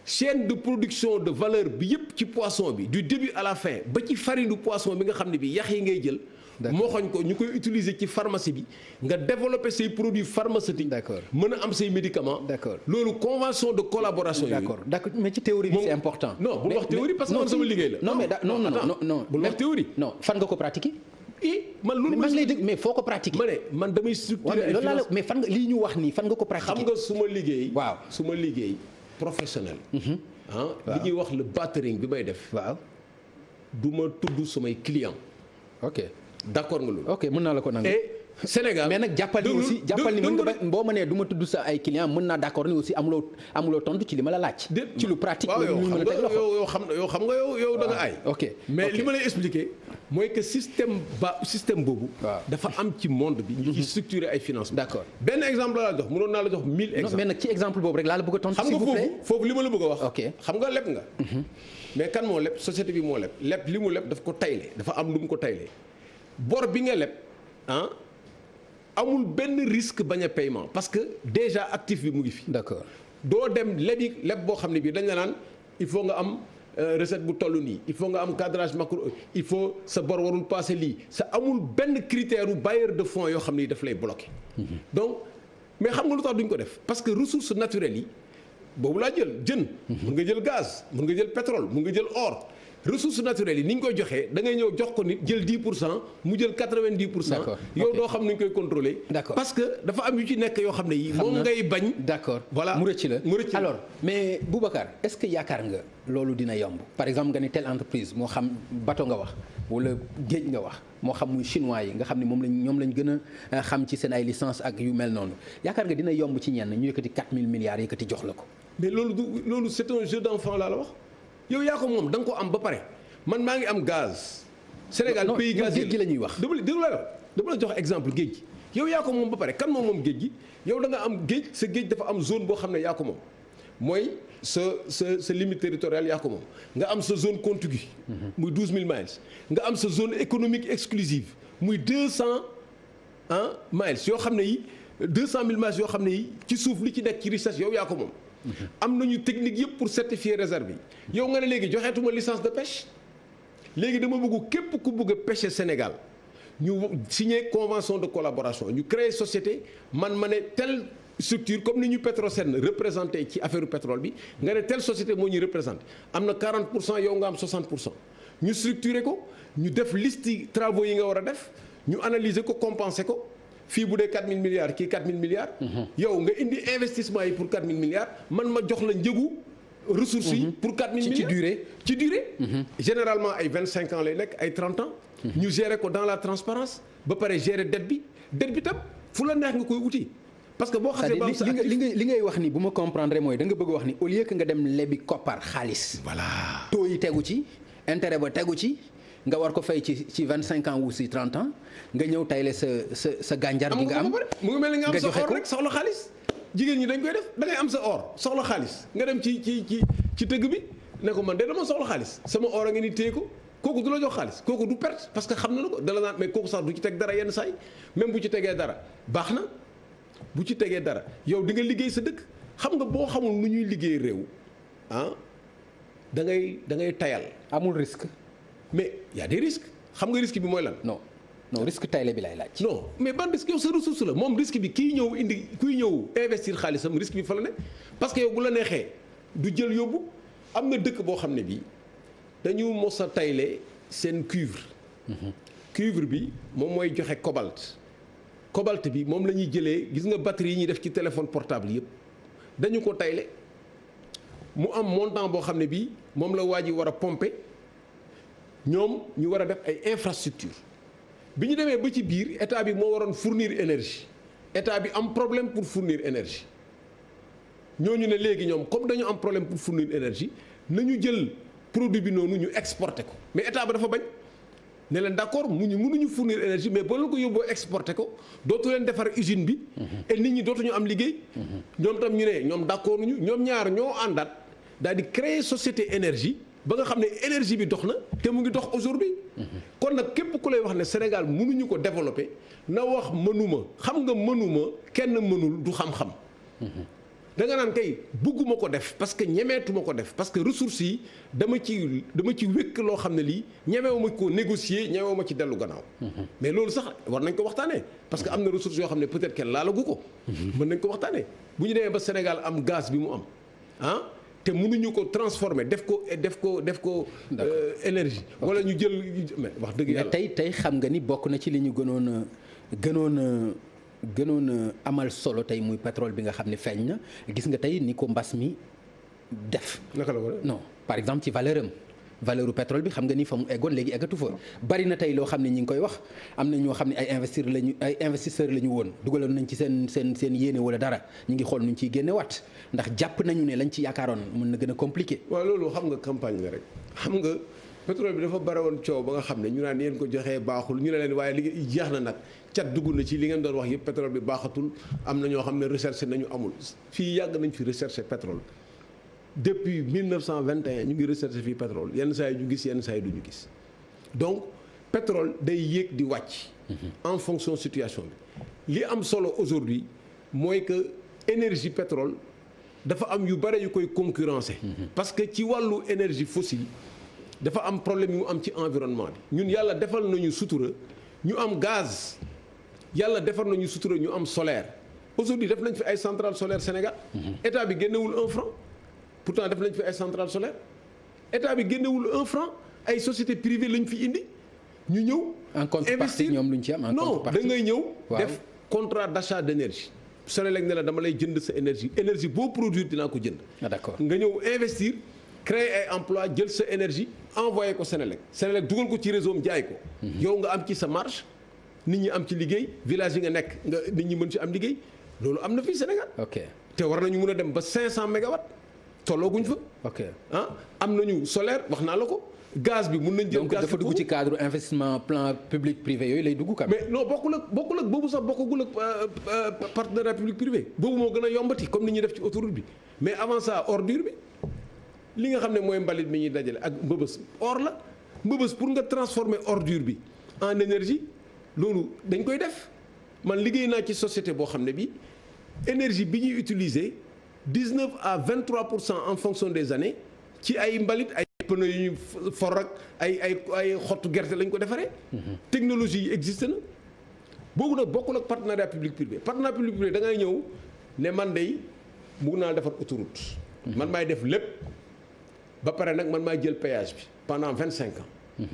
chaîne de production de valeur bi yëpp ci poisson bi du début à la fin ba ci farine du poisson bi nga xam ne bi yax yi ngay jël. moo xañ ko ñu koy utiliser ci pharmacie bi nga développer say produits pharmaceutiques. d'accord mën a am say médicaments. d'accord loolu convention de collaboration yooyu. d'accord mais ci théorie bi c'est important. non bul wax théorie parce que man sama liggéey la. non mais non bul wax théorie. non fan nga ko pratiquer. man loolu man lay dégg mais foo ko pratiquer. man damay structurer ay finance mais fan nga lii ñu wax nii fan nga ko pratiquer. xam nga suma liggéey. waaw suma liggéey professionnel. li ñuy wax le bartering bi may def. waaw du ma tudd sumay client. ok. d'accord nga loolu. ok mën naa la ko nangu. Sénégal mais nag jàppal ni aussi jàppal ni mën nga boo mënee du ma tudd sa ay clients mën naa d'accord ni aussi amuloo tontu ci li ma la laaj. ci lu pratique. waaw yow xam nga yow da nga aay. ok mais li ma lay expliquer mooy que système boobu. dafa am ci monde bi. ñu ci structurer ay financement. d'accord benn exemple la jox mënoon naa la jox 1000 exemples. mais nag ci exemple boobu rek laa la bëgg a tontu. s'il vous plaît xam nga foofu li ma la bëgg a wax. ok xam nga leb nga. mais kan moo leb société bi moo leb li mu leb daf ko tayle dafa am lu mu ko tayle bor bi nga leb amul benn risque bañ a paiement parce que déjà actif bi mu ngi fi. d'accord doo dem leb boo xam ne bii dañ la naan il faut nga am recette bu toll nii il faut nga am cadrage macro il faut sa bor warul passer lii sa amul benn critère u bailleur de fonds yoo xam ne daf lay bloquer. donc mais xam nga lu tax duñ ko def parce que ressources naturelles yi boobu laa jël jën. mën nga jël gaz mën nga jël pétrole mën nga jël or ressources naturelles yi ni ñu koy joxee da ngay ñëw jox ko nit jël 10% mu jël 90%. yow doo xam nu ñu koy contrôler. d'accord parce que dafa am yu ci nekk yoo xam ne yi moom ngay bañ. d'accord voilà mu rëcc la mu rëcc la. alors mais Boubacar est-ce que yaakaar nga loolu dina yomb par exemple nga ni telle entreprise moo xam bateau nga wax wala géej nga wax moo xam muy chinois yi nga xam ne ñoom lañ gën a xam ci seen ay licence ak yu mel noonu yaakaar nga dina yomb ci ñenn ñu yëkkati 4000 milliards yëkkati jox la ko. mais loolu c'est un jeu d'enfant laa la wax yow yaa ko moom da nga ko am ba pare man maa ngi am gaz. Sénégal pays gaz géej gi la ñuy wax. dama la jox exemple géej gi yow yaa ko moom ba pare kan moom géej gi yow da nga am géej sa géej dafa am zone boo xam ne yaa ko moom mooy sa limite territoriale yaa ko moom nga am sa zone contiguë. muy 12000 miles. nga am sa zone économique exclusive muy 200 miles yoo xam ne yi 200000 miles yoo xam ne yi ci suuf li ci nekk ci richesse yow yaa ko moom. am nañu technique yëpp pour certifier réserve yi yow nga ne léegi joxeetuma licence de pêche léegi dama bëgg képp ku bëgg a pêcher Sénégal ñu signer convention de collaboration ñu créer société man ma ne telle structure comme ni ñu Petrosen représenté ci affaire pétrole bi nga ne telle société moo ñuy représenté am na 40% yow nga am 60% ñu structuré ko ñu def liste travaux yi nga war a def ñu analyser ko compenser ko fii bu dee 4000 milliards kii 4000 milliards. yow nga indi investissement yi pour 4000 milliards man ma jox la njëgu ressources yi pour 4000 milliards ci durée. généralement ay 25 ans lay nekk ay 30 ans. ñu gérer ko dans la transparence ba pare gérer dette bi tam fu la neex nga koy uti. parce que boo xasee ba am sa li ngay wax ni bu ma comprendre mooy da nga bëgg wax ni au lieu que nga dem lebi koppar xaalis. voilà taux yi tegu ci intérêt ba tegu ci. nga war ko fay ci 25 ans ou ci 30 ans nga ñëw tayle sa gànjar gi nga am mu ngi mel ni nga am sa or rek soxla xaalis jigéen ñi dañ koy def da ngay am sa or soxla xaalis nga dem ci tëgg bi ne ko man de dama soxla xaalis sama or a ngi ni téye ko kooku du la jox xaalis kooku du perte parce que xam na ko dala naan mais kooku sax du ci teg dara yenn saa yi même bu ci tegee dara baax na bu ci tegee dara yow di nga liggéey sa dëkk xam nga boo xamul nu ñuy liggéey réew da ngay tayal amul risque. mais y a des risques xam nga risque bi mooy lan. non risque tayle bi lay laaj. non mais ban risque yow sa ressource la moom risque bi kuy ñëw investir xaalisam risque bi fa la ne parce que yow bu la neexee du jël yóbbu am na dëkk boo xam ne bii dañu mos a tayle seen cuivre. cuivre bi moom mooy joxe cobalt bi moom la ñuy jëlee gis nga batterie yi ñuy def ci téléphone portable yëpp dañu ko tayle mu am montant boo xam ne bii moom la waa ji war a pomper. ñoom ñu war a def ay infrastructure bi ñu demee ba ci biir état bi moo waroon fournir énergie état bi am problème pour fournir énergie ñooñu ne léegi ñoom comme dañu am problème pour fournir énergie nañu jël produit bi noonu ñu exporter ko mais état ba dafa bañ ne leen d'accord mënuñu fournir énergie mais boo leen ko yóbboo exporter ko dootu leen defar usine bi. et nit ñi dootuñu am liggéey. ñoom tam ñu ne ñoom d'accord ñu ñoom ñaar ñoo àndaat daal di créer société énergie. ba nga xam ne énergie bi dox na te mu ngi dox aujourd'hui kon nag képp ku lay wax ne Sénégal mënuñu ko développer na wax mënuma xam nga mënuma kenn mënul du xam-xam da nga naan kay bëgguma ko def parce que ñemeetuma ko def parce que ressources yi dama ci wékk loo xam ne lii ñemewuma ko négocier ñemewuma ci dellu gannaaw mais loolu sax war nañ ko waxtaanee parce que am na ressources yoo xam ne peut-être kenn laalagu ko mën nañ ko waxtaanee bu ñu demee ba Sénégal am gaz bi mu am te mënuñu ko transformer def ko énergie wala ñu jël wax dëgg yàlla mais tey xam nga ni bokk na ci li ñu gënoon amal solo tey muy pétrole bi nga xam ne feeñ na gis nga tey ni ko mbas mi def. naka la ko non par exemple ci valeur pétrole bi xam nga ni fa mu eggoon léegi eggatu fa bari na tey loo xam ne ñi ngi koy wax am na ñoo xam ne ay investisseurs la ñu woon dugaloon nañ ci seen yéene wala dara ñu ngi xool nuñ ciy génne waat ndax jàpp nañu ne lañ ci yaakaaroon mën na gën a compliqué. waaw loolu xam nga campagne la rek xam nga pétrole bi dafa bare woon coow ba nga xam ne ñu naan yéen ko joxee baaxul ñu ne leen waaye li jeex na nag cat dugg na ci li ngeen doon wax yëpp pétrole bi baaxatul am na ñoo xam ne recherche nañu amul fii yàgg nañ fi recherche pétrole depuis 1921 ñu ngi recherche fii pétrole yenn saa yi ñu gis yenn saa yi du ñu gis donc pétrole day yéeg di wàcc. en fonction situation bi li am solo aujourd'hui mooy que énergie pétrole dafa am yu bare yu koy concurrencer. parce que ci wàllu énergie fossile dafa am problème yu mu am ci environnement bi ñun yàlla defal nañu sutura ñu am gaz yàlla defal nañu sutura ñu am solaire aujourd'hui def nañ fi ay centrales solaires Sénégal. état bi génnewul 1 franc. pourtant def nañ fi ay centrales solaires état bi génnewul 1 franc ay société privée lañ fi indi ñu ñëw. en contrepartie ñoom luñ ci am en contrepartie non da ngay ñëw. def contrat d'achat d'énergie. Senelec ne la dama lay jënd sa énergie boo produire dinaa ko jënd. d'accord nga ñëw investir créer ay emploi jël sa énergie envoyé ko Senelec dugal ko ci réseau am jaay ko. yow nga am ci sa marge nit ñi am ci liggéey village yi nga nekk nit ñi mën ci am liggéey loolu am na fii Sénégal. ok te war nañu mën a dem ba 500 mégawatts tollooguñ fa. ok am nañu solaire wax naa la ko. gaz bi mun nañ jël gaz dafa dugg ci cadre investissement plan public privé yooyu lay dugg quand même. mais non bokkul ak boobu sax bokkagul ak partenariat public privé boobu moo gën a yombati comme ni ñuy def ci autoroute bi mais avant ça ordure bi li nga xam ne mooy mbalit mi ñuy dajale ak mbëbës or la mbëbës pour nga transformer ordure bi en énergie loolu dañ koy def man liggéey naa ci société boo xam ne bi énergie bi ñuy utiliser 19 à 23% en fonction des années ci ay mbalit ay pneu yu ñu for ak ay xottu gerte lañ ko defaree. technologie yi existe na boobu nag bokkul ak partenariat public privé partenariat public privé da ngay ñëw ne man de bëgg naa defar autoroute. man maay def lépp ba pare nag man maay jël péage bi pendant 25 ans.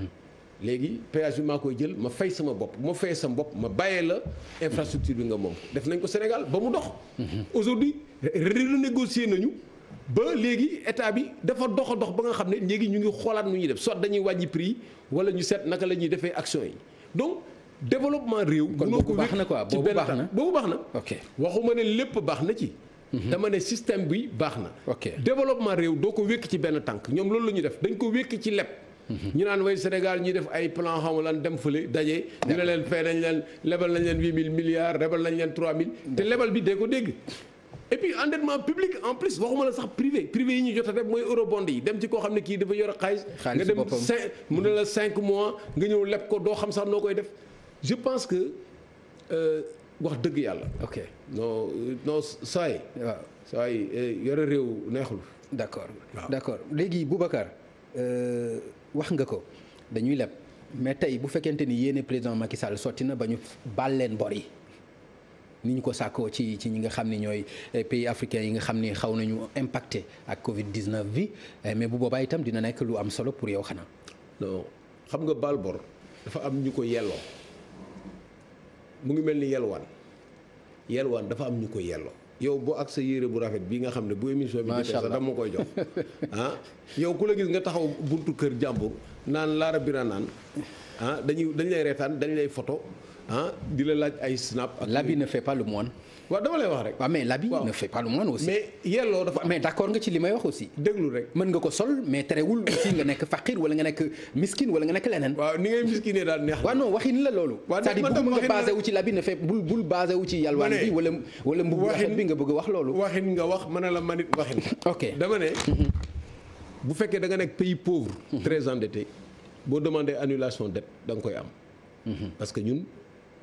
léegi péage bi maa koy jël ma fay sama bopp ma fay sama bopp ma bàyyee la infrastructure bi nga moom def nañ ko Sénégal ba mu dox. aujourd'hui renégocier nañu. ba léegi état bi dafa dox a dox ba nga xam ne léegi ñu ngi xoolaat nu ñuy def soit dañuy wàññi prix wala ñu seet naka la ñuy defee action yi donc développement réew. kon boobu baax na quoi boobu baax na boobu baax na. ok waxuma ne lépp baax na ci. dama ne système bi baax na. ok développement réew doo ko wékk ci benn tànk ñoom loolu la ñuy def dañ ko wékk ci leb. ñu naan way Sénégal ñuy def ay plan xam lan dem fële daje. dina leen fay nañ leen lebal nañ leen 8000 milliards lebal nañ leen 3000. te lebal bi dee ko dégg. et puis endettement public en plus waxuma la sax privé yi ñu jot a def mooy eurobond yi dem ci koo xam ne kii dafa yor xaalis nga dem mu ne la 5 mois nga ñëw leb ko doo xam sax noo koy def je pense que wax dëgg yàlla. ok non saa yi. waaw saa yi yore réew neexul. d'accord waaw d'accord léegi Boubacar wax nga ko dañuy leb mais tey bu fekkente ni yéene président Macky Sall sotti na ba ñu baal leen bor yi. ni ñu ko sàkkoo ci ñi nga xam ne ñooy pays africains yi nga xam ne xaw nañu impacté ak Covid 19 bi mais bu boobaa itam dina nekk lu am solo pour yow xanaa. non xam nga baal bor dafa am ñu ko yelloo mu ngi mel ni yelwaan dafa am ñu ko yelloo. yow boo ak sa yére bu rafet bii nga xam ne bu émission bi jotee sax dama koy jox yow ku la gis nga taxaw buntu kër jàmbur naan laara bira naan dañ lay reetaan dañ lay photo di la laaj ay snap. ak l'habit ne fait pas le moine. waaw dama lay wax rek. waaw mais l'habit ne fait pas le moine aussi. mais yelloo dafa. mais d'accord nga ci li may wax aussi. déglu rek. mën nga ko sol mais terewul aussi nga nekk faqir wala nga nekk miskin wala nga nekk leneen. waaw ni ngay miskinee daal neex na. waaw non waxin la loolu. c'est-à-dire bëgg nga basé wu ci l'habit ne fait bul basé wu ci yalwaan bi wala mbubu rafet bi nga bëgg a wax loolu. waxin nga wax mën na la manit waxin. ok dama ne. bu fekkee da nga nekk pays pauvre. très endetté boo demandé annulation dette da nga koy am. parce que ñun.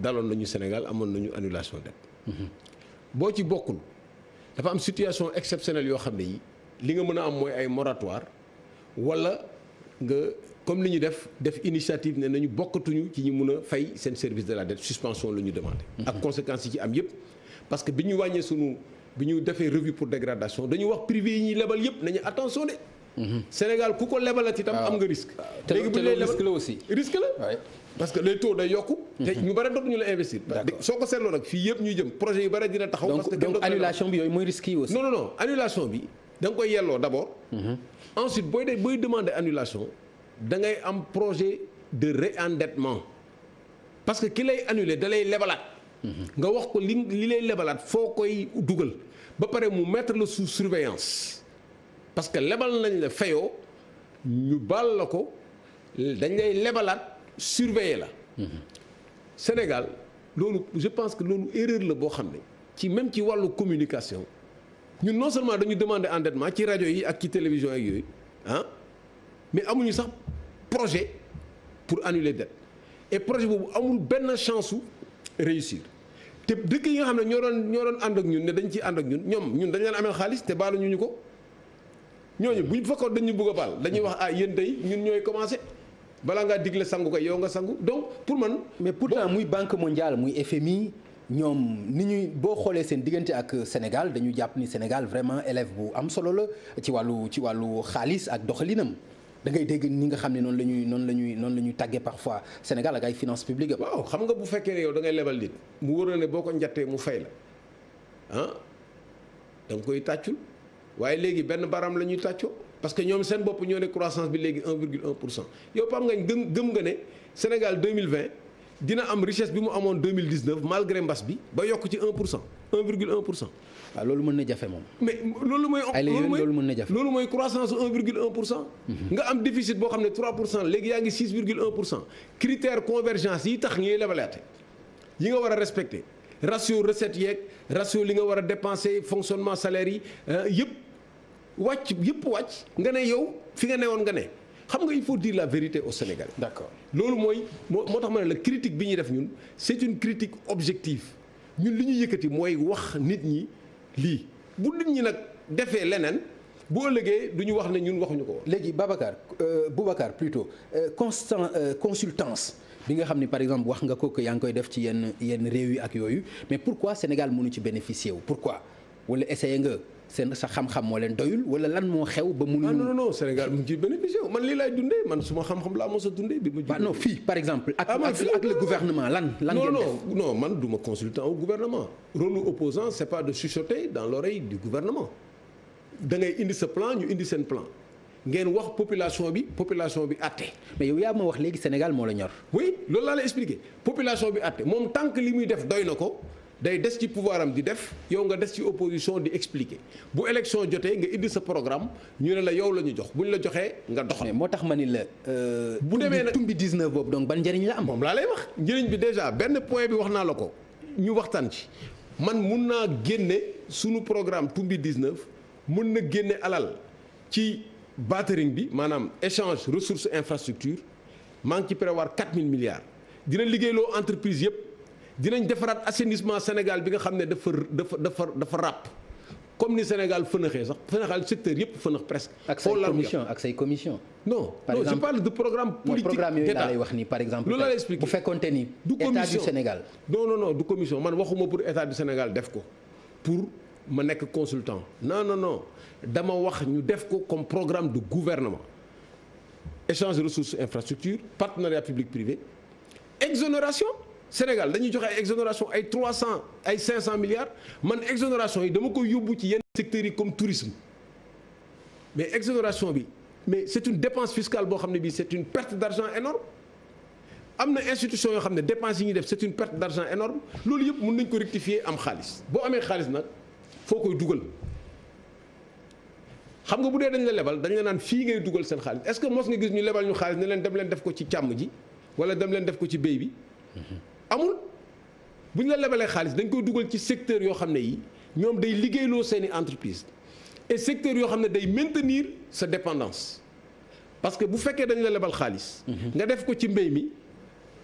daloon nañu Sénégal amoon nañu annulation dette. boo ci bokkul dafa am situation exceptionnelle yoo xam ne yi li nga mën a am mooy ay moratoire wala nga comme li ñu def initiative ne nañu bokkatuñu ci ñu mun a fay seen service de la dette suspension la ñu demandé. ak conséquences yi ci am yëpp parce que bi ñu wàññee bi ñu defee revue pour dégradation dañu wax privé yi ñuy lebal yëpp nañu attention de. Sénégal ku ko lebalati itam am nga risque. léegi bu lay risque la aussi. risque la. parce que les taux day yokku. te ñu bëri dootuñu la investir. soo ko seetloo nag fii yëpp ñuy jëm projet yu bëri dina taxaw. parce que donc annulation bi yooyu mooy risque yi aussi. non annulation bi da nga koy yelloo d'abord. ensuite booy demander annulation da ngay am projet de réendettement parce que ki lay annuler da lay lebalaat. nga wax ko li lay lebalaat foo koy dugal ba pare mu mettre la sous surveillance. parce que lebal nañ la fayoo ñu baal la ko dañ lay lebalaat surveiller la. Sénégal loolu je pense que loolu erreur la boo xam ne ci même ci wàllu communication ñun non seulement dañu demander endettement ci rajo yi ak ci télévision ak yooyu mais amuñu sax projet pour annuler dette et projet boobu amul benn chance su réussir te dëkk yi nga xam ne ñoo doon ànd ak ñun ne dañ ciy ànd ak ñun dañ leen ameel xaalis te baaluñu ñu ko. ñooñu bu ñu fekkoon dañu bëgg a baal dañuy wax yéen tey ñun ñooy commencé balaa ngaa digle sangu ko yow nga sangu donc pour man. mais pourtant muy banque mondiale muy FMI ñoom ni ñuy boo xoolee seen diggante ak Sénégal dañu jàpp ni Sénégal vraiment élève bu am solo la ci wàllu xaalis ak doxalinam. da ngay dégg ni nga xam ne noonu la ñuy tàggee parfois Sénégal ak ay finances publiques. waaw xam nga bu fekkee ne yow da ngay lebal nit mu wóor na ne boo ko njattee mu fay la da nga koy tàccul waaye léegi benn baram la ñuy tàccoo parce que ñoom seen bopp ñoo ne croissance bi léegi 1,1% yow Pape Ngagne gëm nga ne Sénégal 2020 dina am richesse bi mu amoon 2019 malgré mbas bi ba yokk ci 1%. waaw loolu mën na jafe moom. mais loolu mën na jafe loolu mooy croissance su 1,1%. nga am déficit boo xam ne 3% léegi yaa ngi 6,1%. critère convergence yi tax ñuy lebalaate yi nga war a respecter ratio recette yeeg ratio li nga war a dépenser fonctionnement salaire yi yëpp wàcc nga ne yow fi nga newoon nga ne xam nga il faut dire la vérité au Sénégal. d'accord loolu moo tax ma ne la critique bi ñuy def ñun c'est une critique objective ñun li ñu yëkkati mooy wax nit ñi. lii bu nit ñi nag defee leneen bu ëllëgee du ñu wax ne ñun waxuñu ko. léegi Boubacar plutôt consultance bi nga xam ni par exemple wax nga ko que yaa ngi koy def ci yenn réew yi ak yooyu mais pourquoi Sénégal mënu ci bénéficier wu pourquoi wala essayer nga sa xam-xam moo leen doyul wala lan moo xew ba mënuñu. non Sénégal mu ngi ciy bénéficier wu man lii laay dundee man suma xam-xam laa mos a dundee. bi ma non fii par exemple. ak le gouvernement lan ngeen def. non man du ma consultant au gouvernement. rôle opposant c'est pas de chuchoter dans l'oreille du gouvernement da ngay indi sa plan ñu indi seen plan ngeen wax population bi àtte. mais yow yaa ma wax léegi Sénégal moo la ñor. oui loolu laa lay expliquer population bi àtte moom tant que li muy def doy na ko. day des ci pouvoir am di def yow nga des ci opposition di expliquer bu élection jotee nga indi sa programme ñu ne la yow la ñu jox bu ñu la joxee nga doxal. mais moo tax ma ni la. bu demee nag tumbi 19 boobu donc ban njëriñ la am. moom laa lay wax njëriñ bi déjà benn point bi wax naa la ko ñu waxtaan ci man mun naa génne sunu programme tumbi 19 mun na génne alal ci battering bi maanaam échange ressources infrastructure maa ngi ci prévoir 4000 milliards dina liggéeyloo entreprise yëpp. dinañ defaraat assainissement Sénégal bi nga xam ne dafa ràpp comme ni Sénégal fënaxee sax Sénégal secteur yëpp fënax presque. ak say commission non je parle de programme politique programme yooyu laa lay wax ni par exemple. loolu laa lay expliquer bu fekkonte ni. état du Sénégal. non du commission man waxuma pour état du Sénégal def ko pour ma nekk consultant non dama wax ñu def ko comme programme de gouvernement échange de ressources infrastructure partenariat public privé exonération. Sénégal dañuy joxe ay exonération ay 300 ay 500 milliards man exonération yi dama koy yóbbu ci yenn secteurs yi comme tourisme mais exonération bi mais c'est une dépense fiscale boo xam ne bii c'est une perte d'argent énorme am na institution yoo xam ne dépenses yi ñuy def c'est une perte d'argent énorme loolu yëpp mën nañ ko rectifier am xaalis boo amee xaalis nag foo koy dugal xam nga bu dee dañ la lebal dañ la naan fii ngay dugal seen xaalis est-ce que mos nga gis ñu lebal ñu xaalis ne leen dem leen def ko ci càmm ji wala dem leen def ko ci béy bi amul bu ñu la lebalee xaalis dañ koy dugal ci secteur yoo xam ne yi ñoom day liggéeyloo seeni entreprise et secteur yoo xam ne day maintenir sa dépendance parce que bu fekkee dañ la lebal xaalis nga def ko ci mbéy mi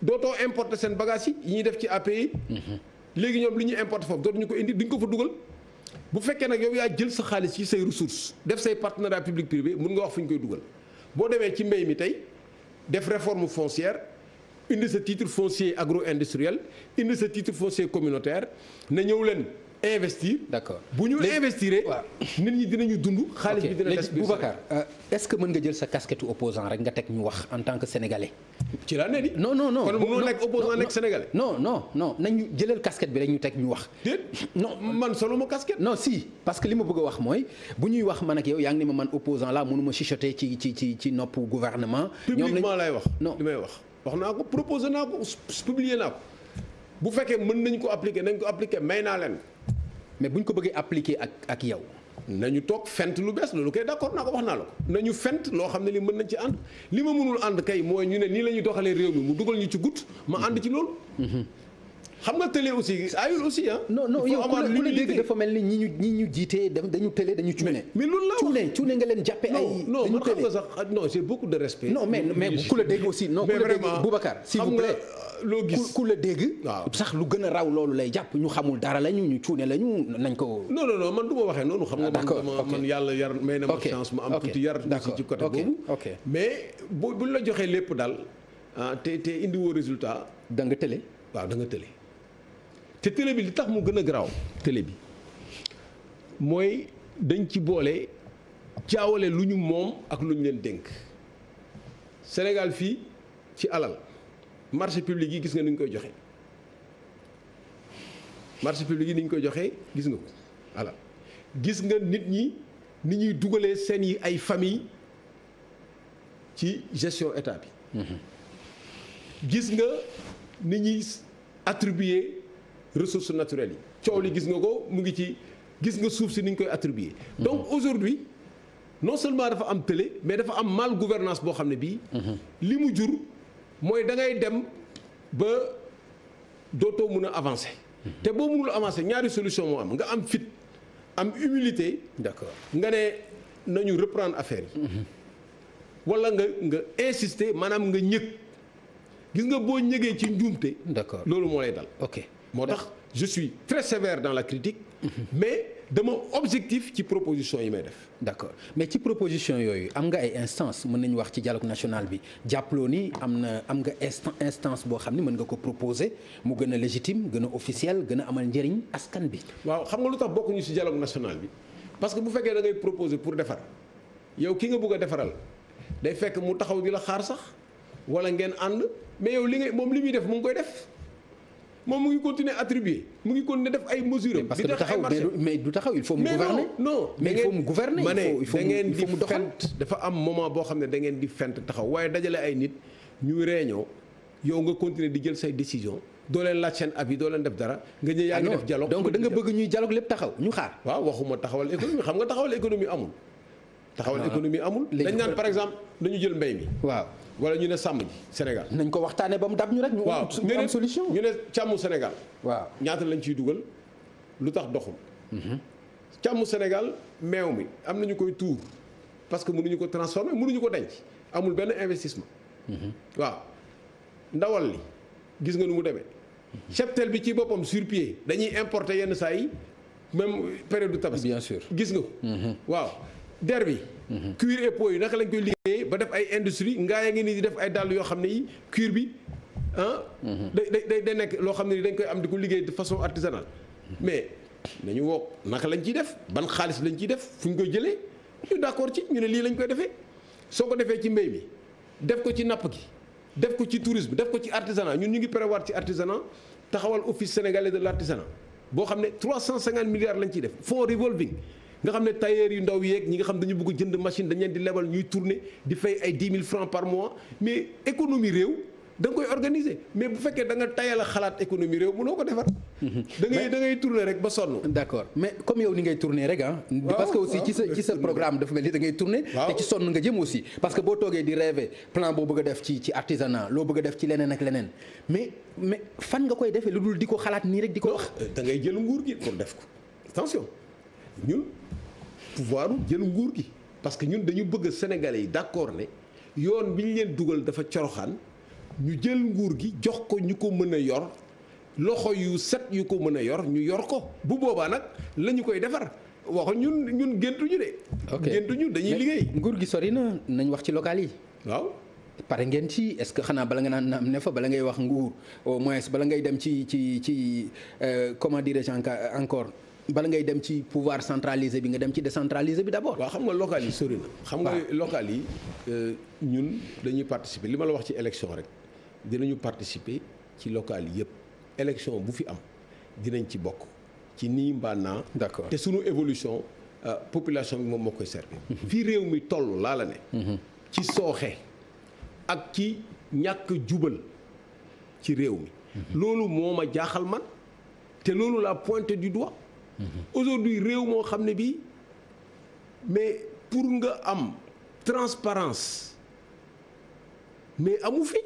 dootoo importer seen bagages yi ñuy def ci API léegi ñoom li ñuy importer foofu dootuñu ko indi duñ ko fa dugal bu fekkee nag yow yaa jël sa xaalis ci say ressources def say partenariat public privé mun nga wax fu ñu koy dugal boo demee ci mbéy mi tey def réforme foncière indi sa titre foncier agro-industriel indi sa titre foncier communautaire na ñëw leen investir. d'accord bu ñu investir nit ñi dinañu dund. xaalis bi dina des biir Boubacar est-ce que mën nga jël sa casquette opposant rek nga teg ñu wax en tant que sénégalais. ci laa ne di. non kon mënoo nekk opposant nekk sénégalais. non nañu jëlal casquette bi rek ñu teg ñu wax. déet non man solo ma casquette. non si parce que li ma bëgg a wax mooy bu ñuy wax man ak yow yaa ngi ni ma man opposant la mënuma chuchoter ci nopp gouvernement. publiquement lay wax. non li may wax naa ko proposé naa ko publié naa ko bu fekkee mën nañ ko appliquer nañ ko appliquer may naa leen. mais bu ñu ko bëggee appliquer ak yow. nañu toog fent lu bees loolu kay d'accord naa ko wax naa la ko nañu fent loo xam ne li mën nañ ci ànd li ma mënul ànd kay mooy ñu ne nii la ñuy doxalee réew mi mu dugal ñu ci gutt ma ànd ci loolu. xam nga télé aussi ayul aussi ah. non yow ku la dégg dafa mel ni ñi ñu jiitee dañu télé dañu cuune. mais loolu la cuune nga leen jàppee ay. non man xam nga sax non j'ai beaucoup de respect. non mais ku la dégg aussi non ku la dégg Boubacar s'il vous plaît. loo gis ku la dégg. sax lu gën a raw loolu lay jàpp ñu xamul dara lañu ñu cuune lañu nañ ko. non man du ma waxee noonu. xam nga man yàlla yar may na ma chance ma am tuuti yar ci côté boobu. mais buñ la joxee lépp daal te indi woo résultat. da nga télé. waaw da nga télé. te télé bi li tax mu gën a garaaw télé bi mooy dañ ci boole jaawale lu ñu moom ak lu ñu leen dénk Sénégal fii ci alal marché public yi gis nga ni ñu koy joxe marché public yi ni ñu koy joxe gis nga ko alal gis nga nit ñi ni ñuy dugalee seen yi ay famille ci gestion état bi. gis nga ni ñuy attribuer ressources naturelles yi coow li gis nga ko mu ngi ci gis nga suuf si ni ñu koy attribuer. donc aujourd'hui non seulement dafa am télé mais dafa am mal gouvernance boo xam ne bii. li mu jur mooy da ngay dem ba dootoo mun a avancer. te boo mënul avancer ñaari solution moo am nga am fit am humilité. d'accord nga ne nañu reprendre affaire yi. wala nga insister maanaam nga ñëg gis nga boo ñëgee ci njuumte. d'accord loolu moo lay dal. ok moo tax je suis très sévère dans la critique. mais dama objectif ci proposition yi may def. d'accord mais ci proposition yooyu am nga ay instance mën nañu wax ci dialogue national bi jàppaloo ni am nga instance boo xam ni mën nga ko proposer mu gën a légitime gën a officiel gën a amal njëriñ askan bi. waaw xam nga lu tax bokkuñu ci dialogue national bi parce que bu fekkee da ngay proposer pour defar yow ki nga bëgg a defaral day fekk mu taxaw di la xaar sax wala ngeen ànd mais yow li muy def mu ngi koy def. moom mu ngi continuer attribuer mu ngi continuer def ay mesures. parce que du taxaw mais du taxaw il faut mu gouverner. non mais il faut mu gouverner. il faut mu doxal dafa am moment boo xam ne da ngeen di fent taxaw waaye dajale ay nit ñuy réunion yow nga continuer di jël say décision doo leen laaj seen avis doo leen def dara. nga ñëw yaa ngi def dialogue donc da nga bëgg ñuy dialogue lépp taxaw ñu xaar. waaw waxuma taxawal économie xam nga taxawal économie amul. taxawal économie amul. dañ naan par exemple dañu jël mbay mi. waaw. wala ñu ne sàmm ji Sénégal. nañ ko waxtaanee ba mu dab ñu rek. ñu am solution ñu ne càmmu Sénégal. waaw ñaata lañ ciy dugal lu tax doxul. càmmu Sénégal meew mi am nañu koy tuur parce que mënuñu ko transformer mënuñu ko denc amul benn investissement. waaw ndawal li gis nga nu mu demee. cheptel bi ci boppam sur pied dañuy importer yenn saa yi même période du tabaski. bien sûr gis nga ko. waaw der bi. cuir et peau yi naka lañ koy liggéeyee ba def ay industrie ngaa yaa ngi nii di def ay dàll yoo xam ne yi cuir bi day nekk loo xam ne ni dañ koy am di ko liggéey de façon artisanale mais nañu woo naka lañ ciy def ban xaalis lañ ciy def fu ñu koy jëlee ñu d'accord ci ñu ne lii lañ koy defee soo ko defee ci mbéy mi def ko ci napp gi def ko ci tourisme def ko ci artisanat ñun ñu ngi prévoir ci artisanat taxawal office sénégalais de l'artisanat boo xam ne 350 milliards lañ ciy def fonds revolving nga xam ne tailleur yu ndaw yeeg ñi nga xam dañu bëgg jënd machine dañ leen di lebal ñuy tourner di fay ay 10 000 francs par mois mais économie réew da nga koy organiser mais bu fekkee da nga tayal a xalaat économie réew mënoo ko defar. da ngay tourner rek ba sonn. d'accord mais comme yow ni ngay tourner rek parce que aussi ci sa programme dafa mel ni da ngay tourner. te ci sonn nga jëm aussi. parce que boo toogee di rêver plan boo bëgg a def ci artisanat loo bëgg a def ci leneen ak leneen mais fan nga koy defee lu dul di ko xalaat nii rek di ko wax. da ngay jël nguur gi pour def ko attention ñun pouvoir jël nguur gi parce que ñun dañu bëgg Sénégalais yi d'accord ne yoon bi ñu leen dugal dafa coroxaan ñu jël nguur gi jox ko ñu ko mën a yor loxo yu set yu ko mën a yor ñu yor ko bu boobaa nag la ñu koy defar waxu ñun géntuñu de. ok géntuñu dañuy liggéey. nguur gi sori na nañ wax ci local yi. waaw. pare ngeen ci est-ce que xanaa bala nga naan am ne fa bala ngay wax nguur au moins bala ngay dem ci comment dirais-je encore. bala ngay dem ci pouvoir centralisé bi nga dem ci décentralisé bi d'abord. waaw xam nga local yi sori na. xam nga local yi ñun dañuy participer li ma la wax ci élection rek dinañu participer ci local yi yëpp élection bu fi am dinañ ci bokk ci nii mbaa naa. d'accord te sunu évolution population bi moom moo koy servir. fii réew mi toll laa la ne. ci sooxe ak ci ñàkk jubal ci réew mi. loolu moo ma jaaxal man te loolu laa pointé du doigt. aujourd'hui réew moo xam ne bii mais pour nga am transparence mais amu fi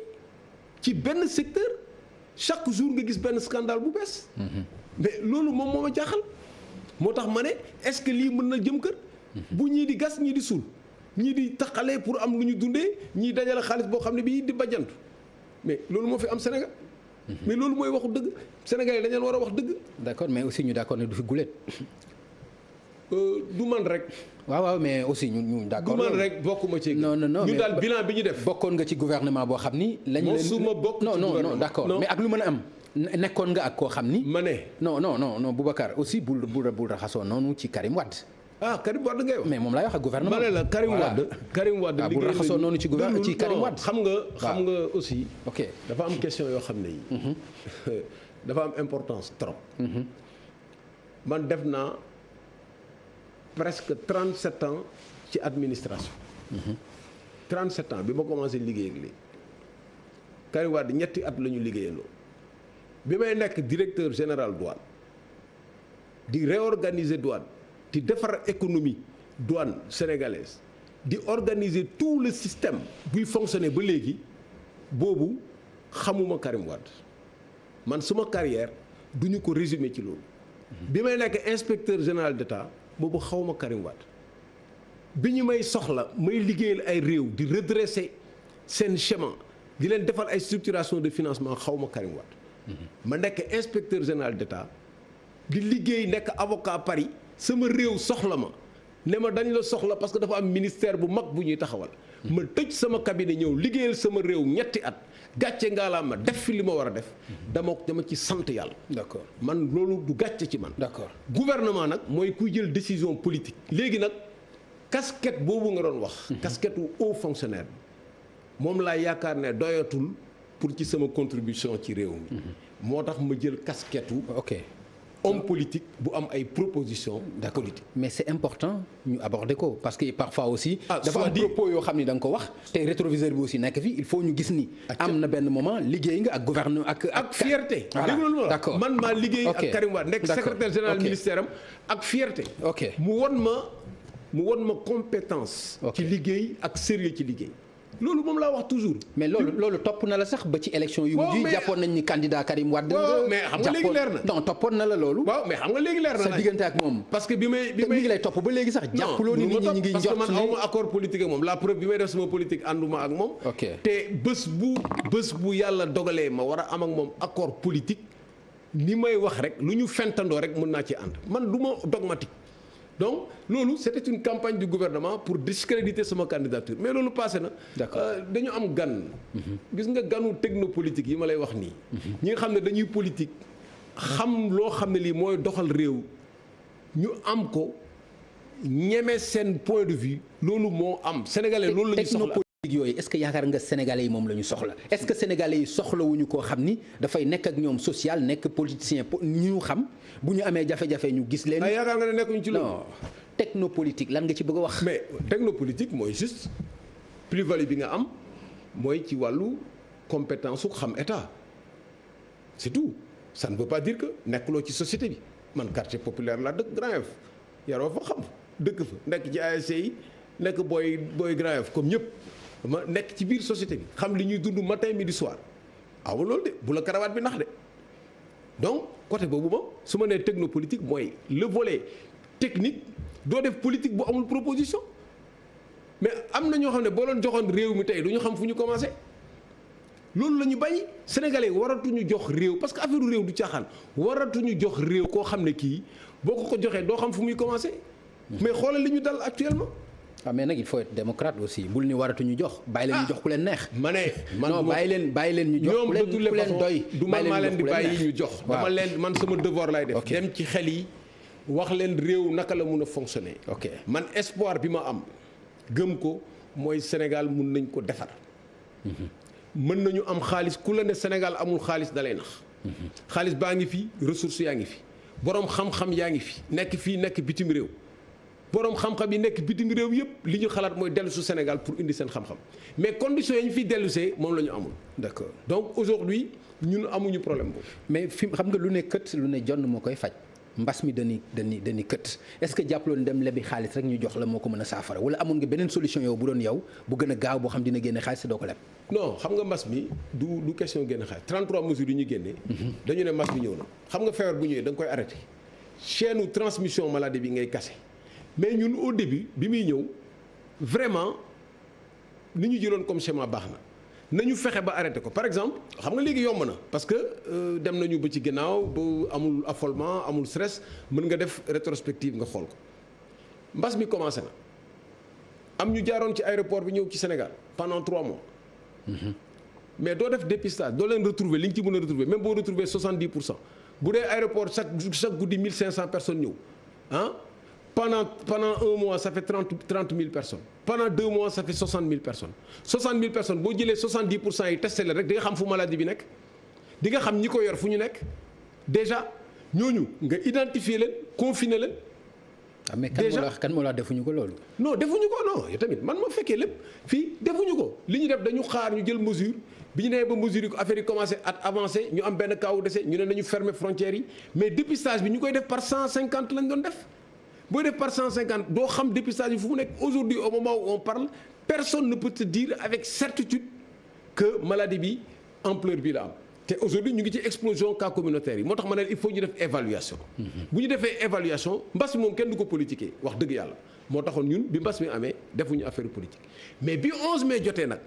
ci benn secteur chaque jour nga gis benn scandale bu bees. mais loolu moom moo ma jaaxal moo tax ma ne est-ce que lii mën na jëm kër. bu ñii di gas ñii di suul ñii di taxalee pour am lu ñu dundee ñii dajale xaalis boo xam ne bii di bajjantu mais loolu moo fi am Sénégal. mais loolu mooy waxu dëgg Sénégalais dañu leen war a wax dëgg. d'accord mais aussi ñu d'accord ne du fi guléet. du man rek. waaw mais aussi ñu d'accord. du man rek bokkuma ci. non ñu daal bilan bi ñu def. bokkoon nga ci gouvernement boo xam ni. lañ leen mosuma bokk ci gouvernement non d'accord mais ak lu mën a am. nekkoon nga ak koo xam ni. ma ne. non Boubacar aussi bul raxasoo noonu ci Karim Wade. Karim Wade ngay wax. mais moom laay wax ak gouvernement. ma ne la Karim Wade. Karim Wade bu raxasoo noonu ci gouvernement ci Karim Wade. xam nga aussi. ok dafa am question yoo xam ne yi. dafa am importance trop. man def naa presque 37 ans ci administration. 37 ans bi ma commencé liggéey ak léegi. Karim Wade ñetti at la ñu liggéeyandoo. bi may nekk directeur général douane di réorganiser douane di defar économie douane sénégalaise di organiser tout le système buy fonctionner ba léegi boobu xamuma Karim Wade man suma carrière duñu ko résumer ci loolu. bi may nekk inspecteur général d'État boobu xawma Karim Wade bi ñu may soxla may liggéeyal ay réew di redresser seen schéma di leen defal ay structuration de financement xawma Karim Wade. ma nekk inspecteur général d'État di liggéey nekk avocat Paris sama réew soxla ma ne ma dañ la soxla parce que dafa am ministère bu mag bu ñuy taxawal. ma tëj sama cabinet ñëw liggéeyal sama réew ñetti at gàcce ngaalaa ma def fi li ma war a def dama ci sant yàlla. d'accord man loolu du gàcce ci man. d'accord gouvernement nag mooy kuy jël décision politique. léegi nag casquette boobu nga doon wax. casquette wu haut fonctionnaire bi moom laa yaakaar ne doyatul. pour ci sama contribution ci réew mi. moo tax ma jël casquette homme politique bu am ay propositions politique. mais c'est important ñu aborder ko parce que parfois aussi. dafa am di propos yoo xam ni da nga ko wax. te rétroviseur bi aussi nekk fi il faut ñu gis ni. am na benn moment liggéey nga ak gouvernement ak fierté. voilà d'accord man maa liggéey ak Karim Wade nekk secrétaire général ministère am ak fierté. mu won ma compétence. ci liggéey ak sérieux ci liggéey. loolu moom laa wax toujours. mais loolu topp na la sax ba ci élection yu mujj jàppoon nañ ni candidat Karim Wade. mais xam nga léegi leer na. non toppoon na la loolu. waaw mais xam nga léegi leer na sa diggante ak moom. parce que bi may mi ngi lay topp ba léegi sax. jàppuloo ni nit ñi ngi parce que man awma accord politique ak moom la preuve bi may def sama politique ànduma ak moom. te bés bu yàlla dogalee ma war a am ak moom accord politique ni may wax rek lu ñu fentandoo rek mën naa ci ànd man du ma dogmatique. donc loolu c'était une campagne du gouvernement pour discréditer sama candidature mais loolu passé na. dañu am gan. gis nga ganu technopolitique yi ma lay wax nii. ñi nga xam ne dañuy politique xam loo xam ne lii mooy doxal réew ñu am ko ñeme seen point de vue loolu moo am. sénégalais loolu la ñu soxla technopolitique yooyu est-ce que yaakaar nga sénégalais yi moom la ñu soxla est-ce que sénégalais yi soxlawuñu koo xam ni dafay nekk ak ñoom social nekk politicien ñu xam. bu ñu amee jafe-jafe ñu gis leen. yaakaar nga ne nekkuñu ci loolu. non technopolitique lan nga ci bëgg a wax. mais technopolitique mooy juste plus-value bi nga am mooy ci wàllu compétence su xam état c'est tout ça ne veut pas dire que nekkuloo ci société bi man quartier populaire laa dëkk Grand Yoff yaroo fa xam dëkk fa nekk ci ASC yi nekk booy Grand Yoff comme ñëpp ma nekk ci biir société bi xam li ñuy dund matin midi soir awa loolu de bu la karawaat bi nax de. donc côté boobu moom su ma nee technopolitique mooy le volet technique doo def politique bu amul proposition mais am na ñoo xam ne boo leen joxoon réew mi tey du ñu xam fu ñu commencé loolu la ñu bañ sénégalais waratuñu jox réew parce que affaire réew du caaxaan waratuñu jox réew koo xam ne kii boo ko joxee doo xam fu muy commencé mais xoolal li ñu dal actuellement. mais nag il faut être démocrate aussi bul ni waratuñu jox. bàyyi leen ñu jox ku leen neex. ma ne non bàyyi leen ñu jox ku leen doy. du man maa leen di bàyyi ñu jox. dama leen man sama devoir lay def. dem ci xel yi wax leen réew naka la mun a fonctionner. man espoir bi ma am gëm ko mooy Sénégal mun nañ ko defar. mën nañu am xaalis ku la ne Sénégal amul xaalis dalay nax. xaalis baa ngi fi ressources yaa ngi fi borom xam-xam yaa ngi fi nekk fii nekk bitim réew. boroom xam-xam yi nekk bitim réew yëpp li ñu xalaat mooy dellu su Sénégal pour indi seen xam-xam mais conditions yi ñu fiy dellusee moom la ñu amul. d'accord donc aujourd'hui ñun amuñu problème boobu. mais fi xam nga lu ne kët lu ne jonn moo koy faj mbas mi dañuy kët est-ce que jàppaloon dem lebi xaalis rek ñu jox la moo ko mën a saafara wala amoon nga beneen solution yow bu doon yow bu gën a gaaw boo xam dina génne xaalis te doo ko leb. non xam nga mbas mi du question génne xaalis 33 mesures yi ñu génnee. dañu ne mbas mi ñëw na xam nga feebar bu ñëwee da nga koy arrêté chaîne transmission maladie bi ngay kase. mais ñun au début bi muy ñëw vraiment li ñu jëloon comme schéma baax na nañu fexe ba arrêté ko par exemple xam nga léegi yomb na parce que dem nañu ba ci ginnaaw ba amul affolement amul stress mën nga def rétrospective nga xool ko mbas mi commencé na am ñu jaaroon ci aéroport bi ñëw ci Sénégal pendant 3 mois. mais doo def dépistage doo leen retrouver li ñu ci mën a retrouver même boo retrouver 70% bu dee aéroport chaque guddi 1500 personnes ñëw pendant un mois ça fait 30 000 personnes pendant 2 mois ça fait 60 000 personnes 60 000 personnes boo jëlee 70% yi testé leen rek di nga xam fu maladie bi nekk di nga xam ñi ko yor fu ñu nekk déjà ñooñu nga identifier leen confiner leen. mais kan moo la defuñu ko loolu. non defuñu ko non yow tamit man ma fekkee lépp fii defuñu ko li ñu def dañu xaar ñu jël mesure bi ñu nee ba mesure yi affaire yi commencé at avancé ñu am benn cas wu décès ñu ne nañu fermer frontières yi mais dépistage bi ñu koy def par 150 lañ doon def. booy def par 150 doo xam dépistage bi fu mu nekk aujourd'hui au moment où on parle personne ne peut te dire avec certitude que maladie bi ampleur bi la am te aujourd'hui ñu ngi ci explosion cas communautaire yi moo tax ma ne il faut ñu def évaluation. bu ñu defee évaluation mbas mi moom kenn du ko politiquer wax dëgg yàlla moo taxoon ñun bi mbas mi amee defuñu affaire politique mais bi 11 mai jotee nag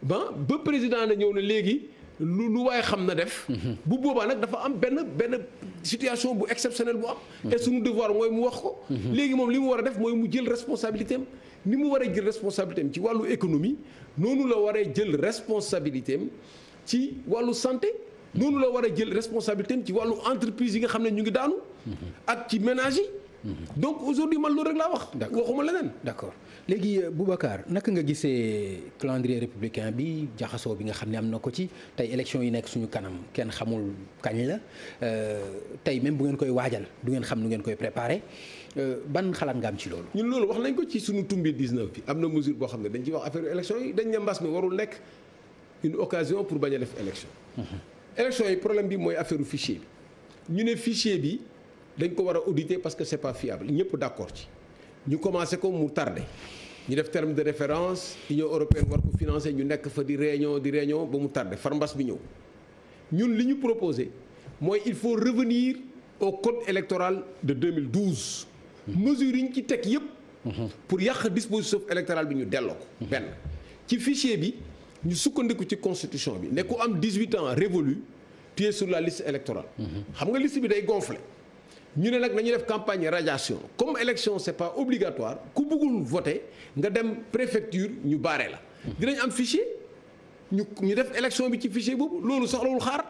ba président na ñëw na léegi. lu waaye xam na def. bu boobaa nag dafa am benn situation bu exceptionnelle bu am. et suñu devoir mooy mu wax ko. léegi moom li mu war a def mooy mu jël responsabilité am ni mu war a jël responsabilité am ci wàllu économie noonu la waree jël responsabilité am ci wàllu santé. noonu la war a jël responsabilité am ci wàllu entreprise yi nga xam ne ñu ngi daanu. ak ci ménage yi. donc aujourd'hui man loolu rek laa wax. waxuma leneen. d'accord léegi Boubacar naka nga gisee calendrier républicain bi jaxasoo bi nga xam ne am na ko ci tey élection yi nekk suñu kanam kenn xamul kañ la tey même bu ngeen koy waajal du ngeen xam nu ngeen koy préparer ban xalaat nga am ci loolu. ñun loolu wax nañ ko ci suñu tumbi 19 bi am na mesure boo xam ne dañ ci wax affaire élection yi dañ ne mbas mi warul nekk une occasion pour bañ a def élection. élection yi problème bi mooy affaire fichier bi ñu ne fichier bi. dañ ko war a auditer parce que c'est pas fiable ñëpp d'accord ci ñu commencé ko mu tardé ñu def terme de référence Union européenne war ko financer ñu nekk fa di réunion ba mu tardé far mbas bi ñëw ñun li ñu proposé mooy il faut revenir au code électoral de 2012 mesures yi ñu ci teg yëpp pour yàq disposition électorale bi ñu delloo ko benn ci fichier bi ñu sukkandiku ci constitution bi ne ku am 18 ans révolu tu es sur la liste électorale xam nga liste bi day gonfler ñu ne nag nañu def campagne radiation comme élection c'est pas obligatoire ku bëggul voter nga dem préfecture ñu baare la dinañ am fichier ñu def élection bi ci fichier boobu loolu soxlawul xaar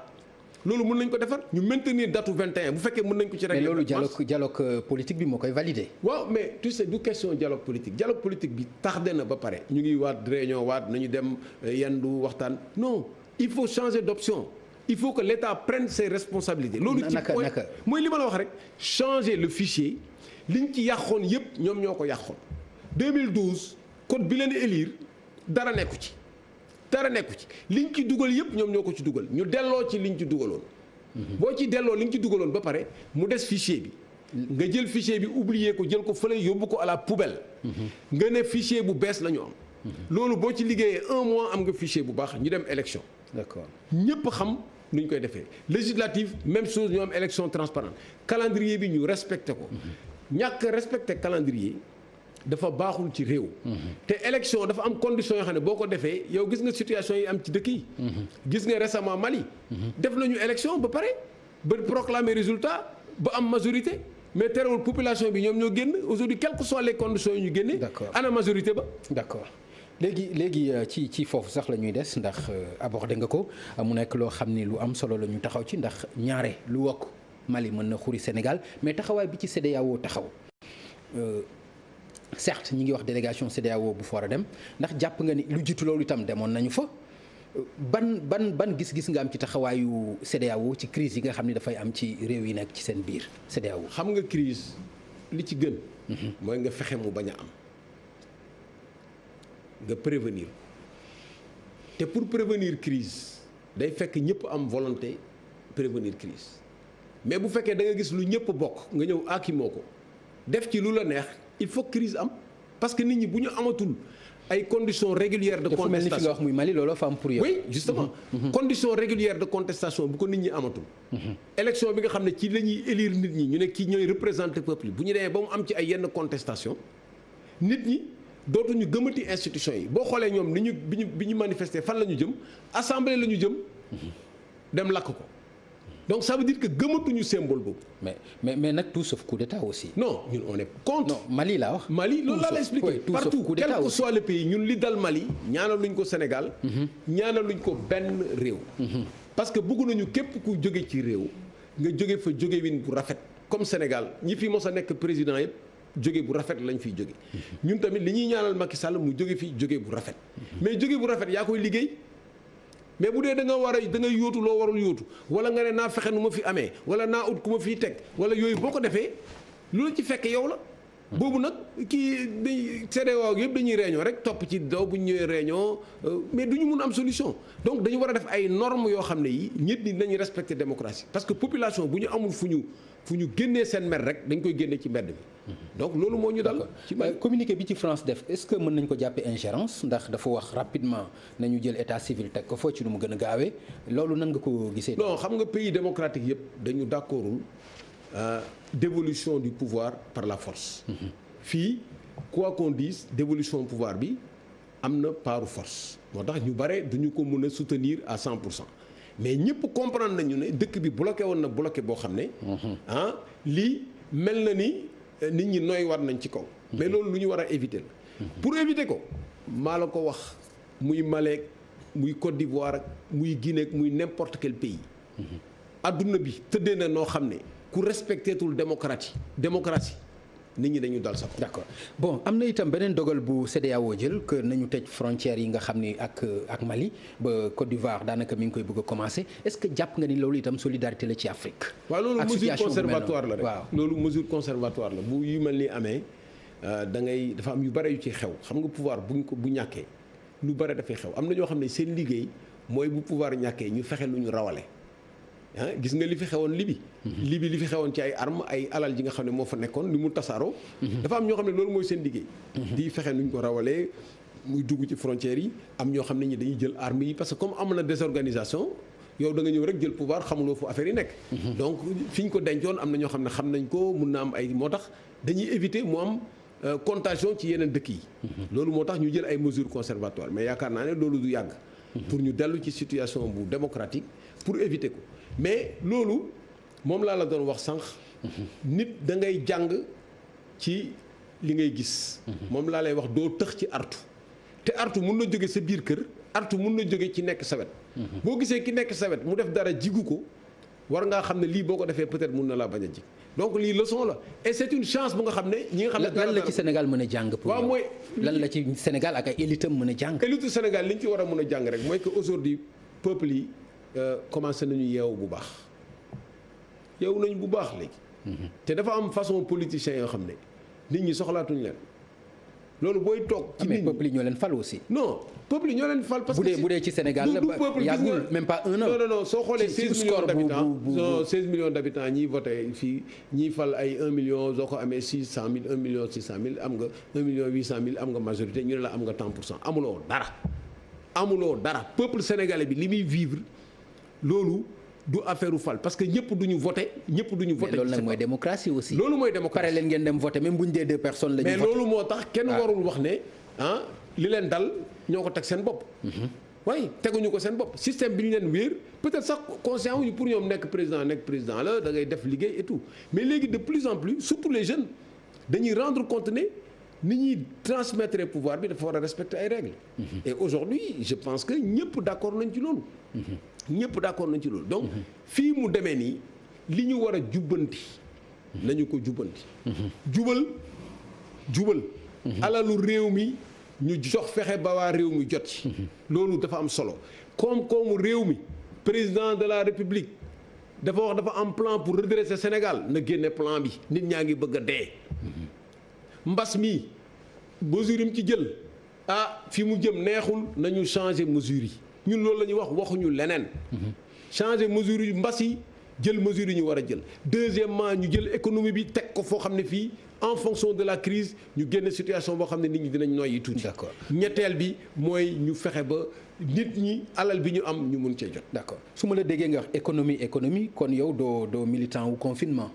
loolu mën nañ ko defar ñu maintenir datu 21 bu fekkee mën nañ ko ci régler. mais loolu dialogue politique bi moo koy valider. waaw mais tu sais du question dialogue politique bi tardé na ba pare ñu ngi waat réunion waat nañu dem yendu waxtaan non il faut changer d'option. il faut que l'État prenne ses responsabilités. loolu ci mooy li ma la wax rek changer le fichier liñ ci yàqoon yëpp ñoom ñoo ko yàqoon 2012 code bi leen élire dara nekku ci liñ ci dugal yëpp ñoom ñoo ko ci dugal ñu delloo ci liñ ci dugaloon. boo ci delloo liñ ci dugaloon ba pare mu des fichier bi nga jël fichier bi oublier ko jël ko fële yóbbu ko à la poubelle. nga ne fichier bu bees la ñu am. loolu boo ci liggéeyee 1 mois am nga fichier bu baax ñu dem élection. d'accord ñëpp xam. nu ñu koy defee législative même chose ñu am élection transparente calendrier bi ñu respecté ko ñàkk respecté calendrier dafa baaxul ci réew te élection dafa am condition yoo xam ne boo ko defee yow gis nga situation yi am ci dëkk yi gis nga récemment Mali def nañu élection ba pare ba proclamer résultat ba am majorité mais terewul population bi ñoom ñoo génn aujourd'hui quelles que soient les conditions yi ñu génne ana majorité ba d'accord léegi ci foofu sax la ñuy des ndax abordé nga ko mu nekk loo xam ni lu am solo la ñu taxaw ci ndax ñaare lu wokk Mali mën na xuri Sénégal mais taxawaay bi ci CEDEAO taxaw certes ñi ngi wax délégation CEDEAO bu fa war a dem ndax jàpp nga ni lu jiitu loolu itam demoon nañu fa ban gis-gis nga am ci taxawaayu CEDEAO ci crise yi nga xam ni dafay am ci réew yi nekk ci seen biir CEDEAO. xam nga crise li ci gën. mooy nga fexe mu bañ a am. nga prévenir te pour prévenir crise day fekk ñëpp am volonté prévenir crise mais bu fekkee da nga gis lu ñëpp bokk nga ñëw aakimoo ko def ci lu la neex il faut crise am parce que nit ñi bu ñu amatul ay conditions régulières de contestation dafa mel ni fi nga wax muy Mali looloo fa am pour yow. oui justement conditions régulières de contestation bu ko nit ñi amatul. élection bi nga xam ne ci la ñuy élire nit ñi ñu ne kii ñooy représenter peuple bu ñu demee ba mu am ci ay yenn contestation nit ñi. dootuñu gëmati institution yi boo xoolee ñoom ni ñu bi ñu manifester fan la ñu jëm assemblée la ñu jëm dem lakk ko donc ça veut dire que gëmatuñu symbole boobu. mais nag tout sauf coup d'état aussi. non ñun on est contre. non Mali laa wax. Mali loolu laa la expliqué partout quel que soit le pays ñun li dal Mali ñaanaluñ ko Sénégal. ñaanaluñ ko benn réew. parce que bëgg nañu képp ku jóge ci réew nga jóge fa jóge win bu rafet comme Sénégal ñi fi mos a nekk président yëpp jóge bu rafet lañ fiy jóge ñun tamit li ñuy ñaanal Macky Sall mu jóge fi jóge bu rafet mais jóge bu rafet yaa koy liggéey mais bu dee da nga war a da ngay yóotu loo warul yóotu wala nga ne naa fexe nu ma fi amee wala naa ut ku ma fiy teg wala yooyu boo ko defee loolu ci fekk yow la boobu nag kii CEDEAO yëpp dañuy réunion rek topp ci daw bu ñu ñëwee réunion mais du ñu mun am solution donc dañu war a def ay normes yoo xam ne yi nit ñi dañuy respecter démocratie parce que population bu ñu amul fu ñu génnee seen mer rek dañ koy génne ci mbedd mi donc loolu moo ñu dal ci communiqué bi ci France def est-ce que mën nañ ko jàppee ingérence ndax dafa wax rapidement nañu jël état civil teg ko foo ci nu mu gën a gaawee loolu nan nga ko gisee. non xam nga pays démocratique yëpp dañu d'accordul dévolution du pouvoir par la force. fii quoi qu'on dise dévolution pouvoir bi am na paaru force moo tax ñu bare duñu ko mën a soutenir à 100%. mais ñëpp comprendre nañu ne dëkk bi bloqué woon na bloqué boo xam ne. lii mel na ni nit ñi nooy war nañ ci kaw. mais loolu lu ñu war a éviter la. pour éviter ko maa la ko wax muy Mali muy Côte d'Ivoire ak muy Guinée ak muy n'importe quel pays. adduna bi tëddee na noo xam ne ku respecteetul démocratie nit ñi dañu dal sa kaw. d'accord bon am na itam beneen dogal bu CEDEAO jël que nañu tëj frontières yi nga xam ni ak Mali ba Côte d'Ivoire daanaka mi ngi koy bëgg a commencer est-ce que jàpp nga ni loolu itam solidarité la ci Afrique. waaw loolu mesure conservatoire la rek waaw loolu mesure conservatoire la bu yu mel ni amee dafa am yu bare yu ci xew xam nga pouvoir bu ñàkkee lu bare dafay xew am na ñoo xam ne seen liggéey mooy bu pouvoir ñàkkee ñu fexe lu ñu rawale. gis nga li fi xewoon Libye li fi xewoon ci ay armes ay alal ji nga xam ne moo fa nekkoon li mu tasaaroo dafa am ñoo xam ne loolu mooy seen liggéey di fexe nuñ ko rawalee muy dugg ci frontières yi am ñoo xam ne ñi dañuy jël armes yi parce que comme am na désorganisation yow da nga ñëw rek jël pouvoir xamuloo fu affaire yi nekk donc fi ñu ko dencoon am na ñoo xam ne xam nañ ko mun na am ay moo tax dañuy éviter mu am contagion ci yeneen dëkk yi loolu moo tax ñu jël ay mesures conservatoires mais yaakaar naa ne loolu du yàgg pour ñu dellu ci situation bu démocratique pour éviter ko mais loolu moom laa la doon wax sànq nit da ngay jàng ci li ngay gis moom laa lay wax doo tëx ci artu te artu mun na jóge sa biir kër artu mun na jóge ci nekk sawet boo gisee ki nekk sawet mu def dara jigu ko war ngaa xam ne lii boo ko defee peut-être mun na laa bañ a jig donc lii leçon la et c'est une chance bu nga xam ne ñi nga xam ne lan la ci Sénégal mën a jàng pour waaw mooy lan la ci Sénégal ak ay élitam mën a jàng élite Sénégal li ñu ci war a mën a jàng rek mooy que aujourd'hui peuple yi commencé nañu yeewu bu baax yeewu nañu bu baax léegi te dafa am façon politicien yoo xam ne nit ñi soxlaatuñu leen loolu booy toog ci nit ñi peuple yi ñoo leen fal aussi non peuple yi ñoo leen fal parce que bu dee ci Sénégal la yàggul même pas un an non soo xoolee 16 millions d'habitants 16 millions d'habitants ñiy voté fii ñiy fal ay 1 million soo ko amee 600 000 1 million 600 000 am nga 1 million 800 000 am nga majorité ñu ne la am nga tant pour cent amuloo dara peuple sénégalais bi li muy vivre loolu du affaire u fal parce que ñëpp duñu voté mais loolu nag mooy démocratie aussi loolu mooy démocratie pare leen ngeen dem voté même bu ñu dee 2 personnes la ñu voté mais loolu moo tax kenn warul wax ne li leen dal ñoo ko teg seen bopp waaye teguñu ko seen bopp système bi ñu leen wéer peut-être sax conscient wuñu pour ñoom nekk président la da ngay def liggéey et tout mais léegi de plus en plus surtout les jeunes dañuy rendre compte ne ni ñuy transmettre pouvoir bi dafa war a respecter ay règles et aujourd'hui je pense que ñëpp d'accord nañ ci loolu donc fii mu demee nii li ñu war a jubbanti nañu ko jubbanti jubal alalu réew mi ñu jox fexe ba waa réew mi jot ci loolu dafa am solo koom-koomu réew mi président de la république dafa wax dafa am plan pour redresser Sénégal na génne plan bi nit ñaa ngi bëgg a dee mbas mi mesure yi mu ci jël fi mu jëm neexul nañu changer mesure yi ñun loolu la ñuy waxuñu leneen changer mesure yi mbas yi jël mesure yi ñu war a jël deuxièmement ñu jël économie bi teg ko foo xam ne fii en fonction de la crise ñu génn situation boo xam ne nit ñi dinañ noyyi tuuti. d'accord ñetteel bi mooy ñu fexe ba nit ñi alal bi ñu am ñu mun cee jot. d'accord su ma la déggee nga wax économie kon yow doo militant wu confinement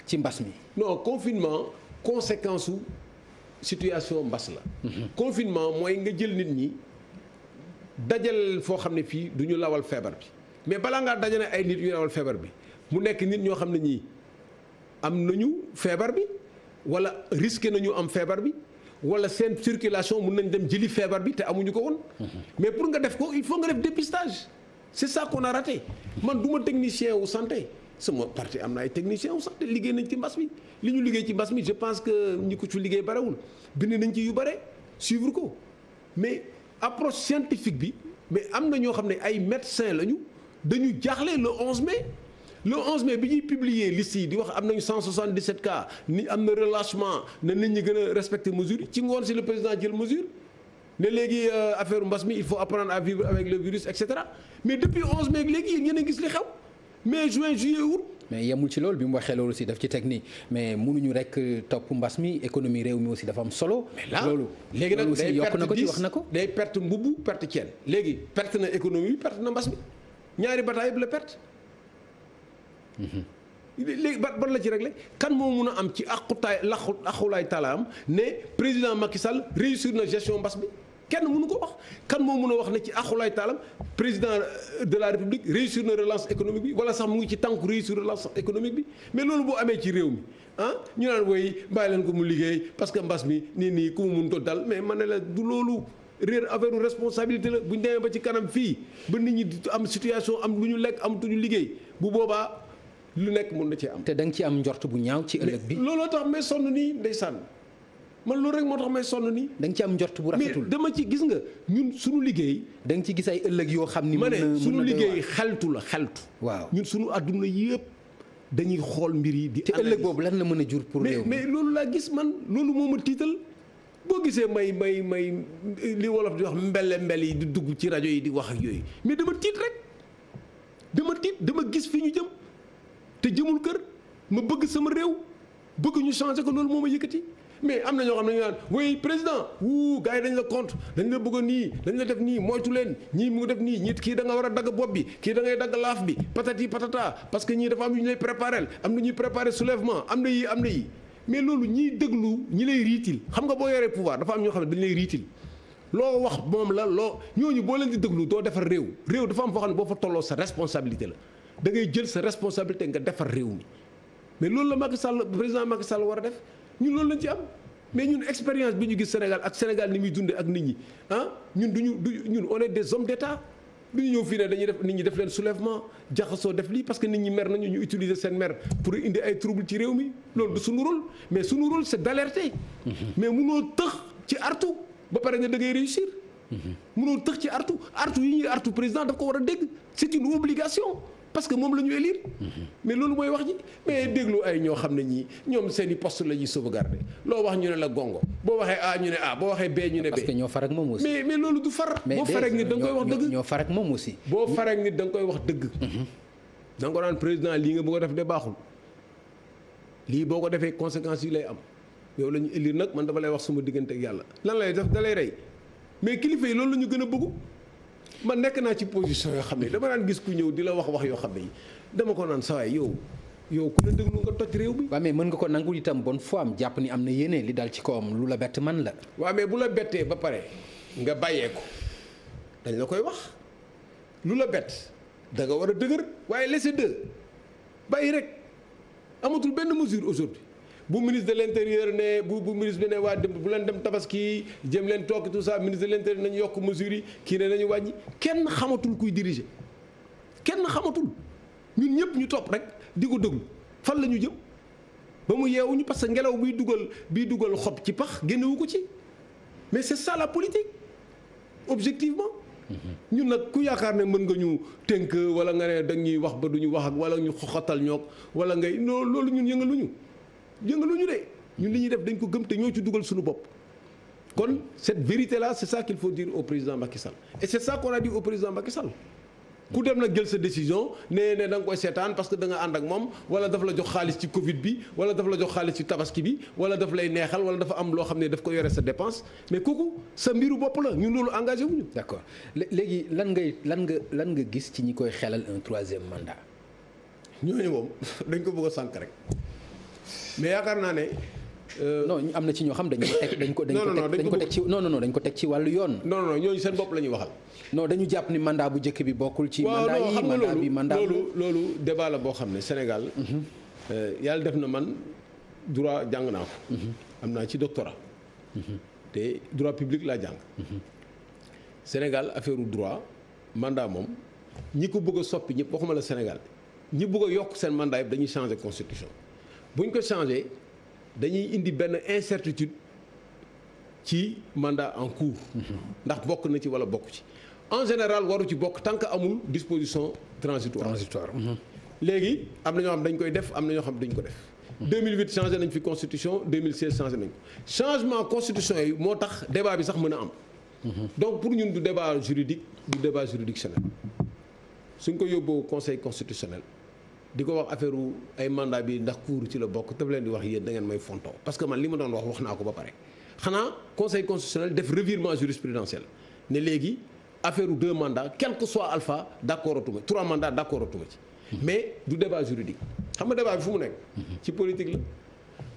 ci mbas mi. non confinement conséquence su situation mbas la. confinement mooy nga jël nit ñi dajal foo xam ne fii du ñu lawal feebar bi mais balaa ngaa dajale ay nit yu lawal feebar bi mu nekk nit ñoo xam ne ñii am nañu feebar bi wala risqué nañu am feebar bi wala seen circulation mun nañ dem jëli feebar bi te amuñu ko woon. mais pour nga def ko il faut nga def dépistage c'est ça qu'on a raté man du ma technicien wu santé sama parti am na ay techniciens wu sax te liggéey nañ ci mbas mi li ñu liggéey ci mbas mi je pense que ñi ko ci liggéey barewul bind nañ ci yu bare suivre ko mais approche scientifique bi mais am na ñoo xam ne ay médecins lañu dañu jaaxle le 11 mai. le 11 mai bi ñuy publier liste yi di wax am nañu 177 cas ni am na relâchement na nit ñi gën a respecter mesures ci ngoon si le président jël mesure ne léegi affaire mbas mi il faut apprendre à vivre avec le virus et cetera mais depuis 11 mai léegi yéen a gis li xew mai juin juillet août. mais yemul ci loolu bi mu waxee loolu aussi daf ci teg ni mais mënuñu rek topp mbas mi économie réew mi aussi dafa am solo. loolu léegi nag aussi yokk na ko ci wax na ko. day perte mbubb perte ceen léegi perte na économie perte na mbas mi ñaari bataay yëpp la perte. léegi ban la ci réglé kan moo mun a am ci aqulaay talaam ne président Macky Sall réussir na gestion mbas bi kenn mënu ko wax kan moo mun a wax ne ci aqulaay taalam président de la république réussir na relance économique bi wala sax mu ngi ci tànku réussir relance économique bi mais loolu boo amee ci réew mi ñu naan woy bàyyi leen ko mu liggéey parce que mbas mi nii ku mu mun to dal mais man ne la du loolu réer affaire responsabilité la bu ñu demee ba ci kanam fii ba nit ñi am situation am lu ñu lekk amatuñu liggéey bu boobaa lu nekk mën na cee am. te da nga ci am njort bu ñaaw ci ëllëg bi. looloo tax may sonn nii ndeysaan man loolu rek moo tax may sonn nii. da nga ci am njort bu rafetul mais dama ci gis nga ñun suñu liggéey. da nga ci gis ay ëllëg yoo xam ni. ma ne suñu liggéey xeltu la xeltu. waaw ñun suñu àdduna yëpp dañuy xool mbir yi di. te ëllëg boobu lan la mën a jur pour réew mi mais loolu laa gis man loolu moo ma tiital boo gisee may li wolof di wax mbel yi di dugg ci rajo yi di wax ak yooyu mais dama tiit rek dama gis fi ñu jëm. te jëmul kër ma bëgg sama réew bëgg ñu changer ko loolu moo ma yëkkati mais am na ñoo xam ne ñu naan oui président gars yi dañ la compte dañ la bëgg nii dañ la def nii moytu leen ñii mu def nii kii da nga war a dagg bopp bi kii da ngay dagg laaf bi patati patata parce que ñii dafa am yu ñu lay préparé am na ñuy préparé soulèvement am na yi mais loolu ñiy déglu ñi lay riitil xam nga boo yoree pouvoir dafa am ñoo xam ne dañ lay riitil loo wax moom la ñooñu boo leen di déglu doo defar réew dafa am foo xam ne boo fa tolloo sa responsabilité la da ngay jël sa responsabilité nga defar réew mi mais loolu la président Macky Sall war a def ñun loolu lañ ci am mais ñun expérience bi ñu gis Sénégal ak Sénégal ni muy dundee ak nit ñi ñun on est des hommes d'État du ñu ñëw fii ne dañuy def nit ñi def leen soulèvement jaxasoo def lii parce que nit ñi mer nañu ñu utiliser seen mer pour indi ay trouble ci réew mi loolu du suñu rôle mais suñu rôle c'est d'alerter mais munoo tëx ci artu ba pare nga da ngay réussir munoo tëx ci artu yi ñuy artu président daf ko war a dégg c'est une obligation parce que moom la ñu élire mais loolu mooy wax ji mais déglu ay ñoo xam ne ñii ñoom seen i poste la ñuy sauvegarder loo wax ñu ne la gongo boo waxee A ñu ne A boo waxee B ñu ne B. parce que ñoo far ak moom aussi. mais loolu du far. boo faree ak nit da nga koy wax dëgg. ñoo far ak moom aussi. boo faree ak nit da nga koy wax dëgg. da nga ko naan président lii nga bëgg a def de baaxul lii boo ko defee conséquences yi lay am yow la ñu élire nag man dafa lay wax suma diggante ak yàlla lan lay def da lay rey mais kilifa yi loolu la ñu gën a bëgg. man nekk naa ci position yoo xam ne dama daan gis ku ñëw di la wax yoo xam ne dama ko naan sawaay yow ku la déglu nga toj réew mi. waaw mais mën nga ko nangul itam bonne foi am jàpp ni am na yéene li dal ci kawam lu la bett man la. waaw mais bu la bettee ba pare nga bàyyee ko dañ la koy wax lu la bett da nga war a dëgër waaye laisser deux bàyyi rek amatul benn mesure aujourd'hui bu ministre de l'intérieur ne bu ministre bi ne waa dem bu leen dem tabaski jëm leen toog tout ça ministre de l'intérieur nañu yokk mesures yi kii ne nañu wàññi kenn xamatul kuy diriger kenn xamatul ñun ñëpp ñu topp rek di ko déglu fan la ñu jëm ba mu yeewuñu parce que ngelaw biy dugal xob ci pax génnewu ko ci mais c'est ça la politique objectivement. ñun nag ku yaakaar ne mën nga ñu tënk wala nga ne dañuy wax ba duñu wax ak wala ñu xoxatal ñoog wala ngay non loolu ñun yëngaluñu de ñun li ñuy def dañ ko gëm te ñoo ci dugal suñu bopp kon cette vérité là c'est ça qu'il faut dire au président Macky Sall et c'est ça qu'on a dit au président Macky Sall ku dem nag jël sa décision ne da nga koy seetaan parce que da nga ànd ak moom wala dafa la jox xaalis ci Covid bi wala dafa la jox xaalis ci tabaski bi wala daf lay neexal wala dafa am loo xam ne daf ko yore sa dépense mais kooku sa mbiru bopp la ñun loolu engagé wuñu. d'accord léegi lan nga gis ci ñi koy xelal un troisième mandat. ñooñu moom dañ ko bëgg a sànq rek mais yaakaar naa ne. non am na ci ñoo xam dañ ko teg ci wàllu yoon. non ñooñu seen bopp la ñuy waxal. non dañu jàpp ni mandat bu njëkk bi bokkul ci. mandat yi mandat bi loolu débat la boo xam ne Sénégal. yàlla def na man droit jàng naa ko. am naa ci doctorat. te droit public laa jàng. Sénégal affaire droit mandat moom ñi ko bëgg a soppi ñëpp waxuma la Sénégal ñi bëgg a yokk seen mandat yëpp dañuy changer constitution bu ñu ko changer dañuy indi benn incertitude ci mandat en cours. ndax bokk na ci wala bokk ci. en général waru ci bokk tant que amul disposition transitoire. léegi am na ñoo xam dañ koy def am na ñoo xam dañ ko def. 2008 changé nañ fi constitution 2016 changé nañ ko changement constitution yi moo tax débat bi sax mën a am. donc pour ñun du débat juridique du débat juridictionnel suñ ko yóbboo conseil constitutionnel di ko wax affaire ay mandat bi ndax cour ci la bokk te leen di wax yéen da ngeen may fontoo parce que man li ma doon wax naa ko ba pare. xanaa conseil constitutionnel def revirement jurisprudentiel ne léegi affaire 2 mandats quel que soit alpha d' accord atuma 3 mandats d' accord atuma ci. mais du débat juridique xam nga débat bi fu mu nekk. ci politique la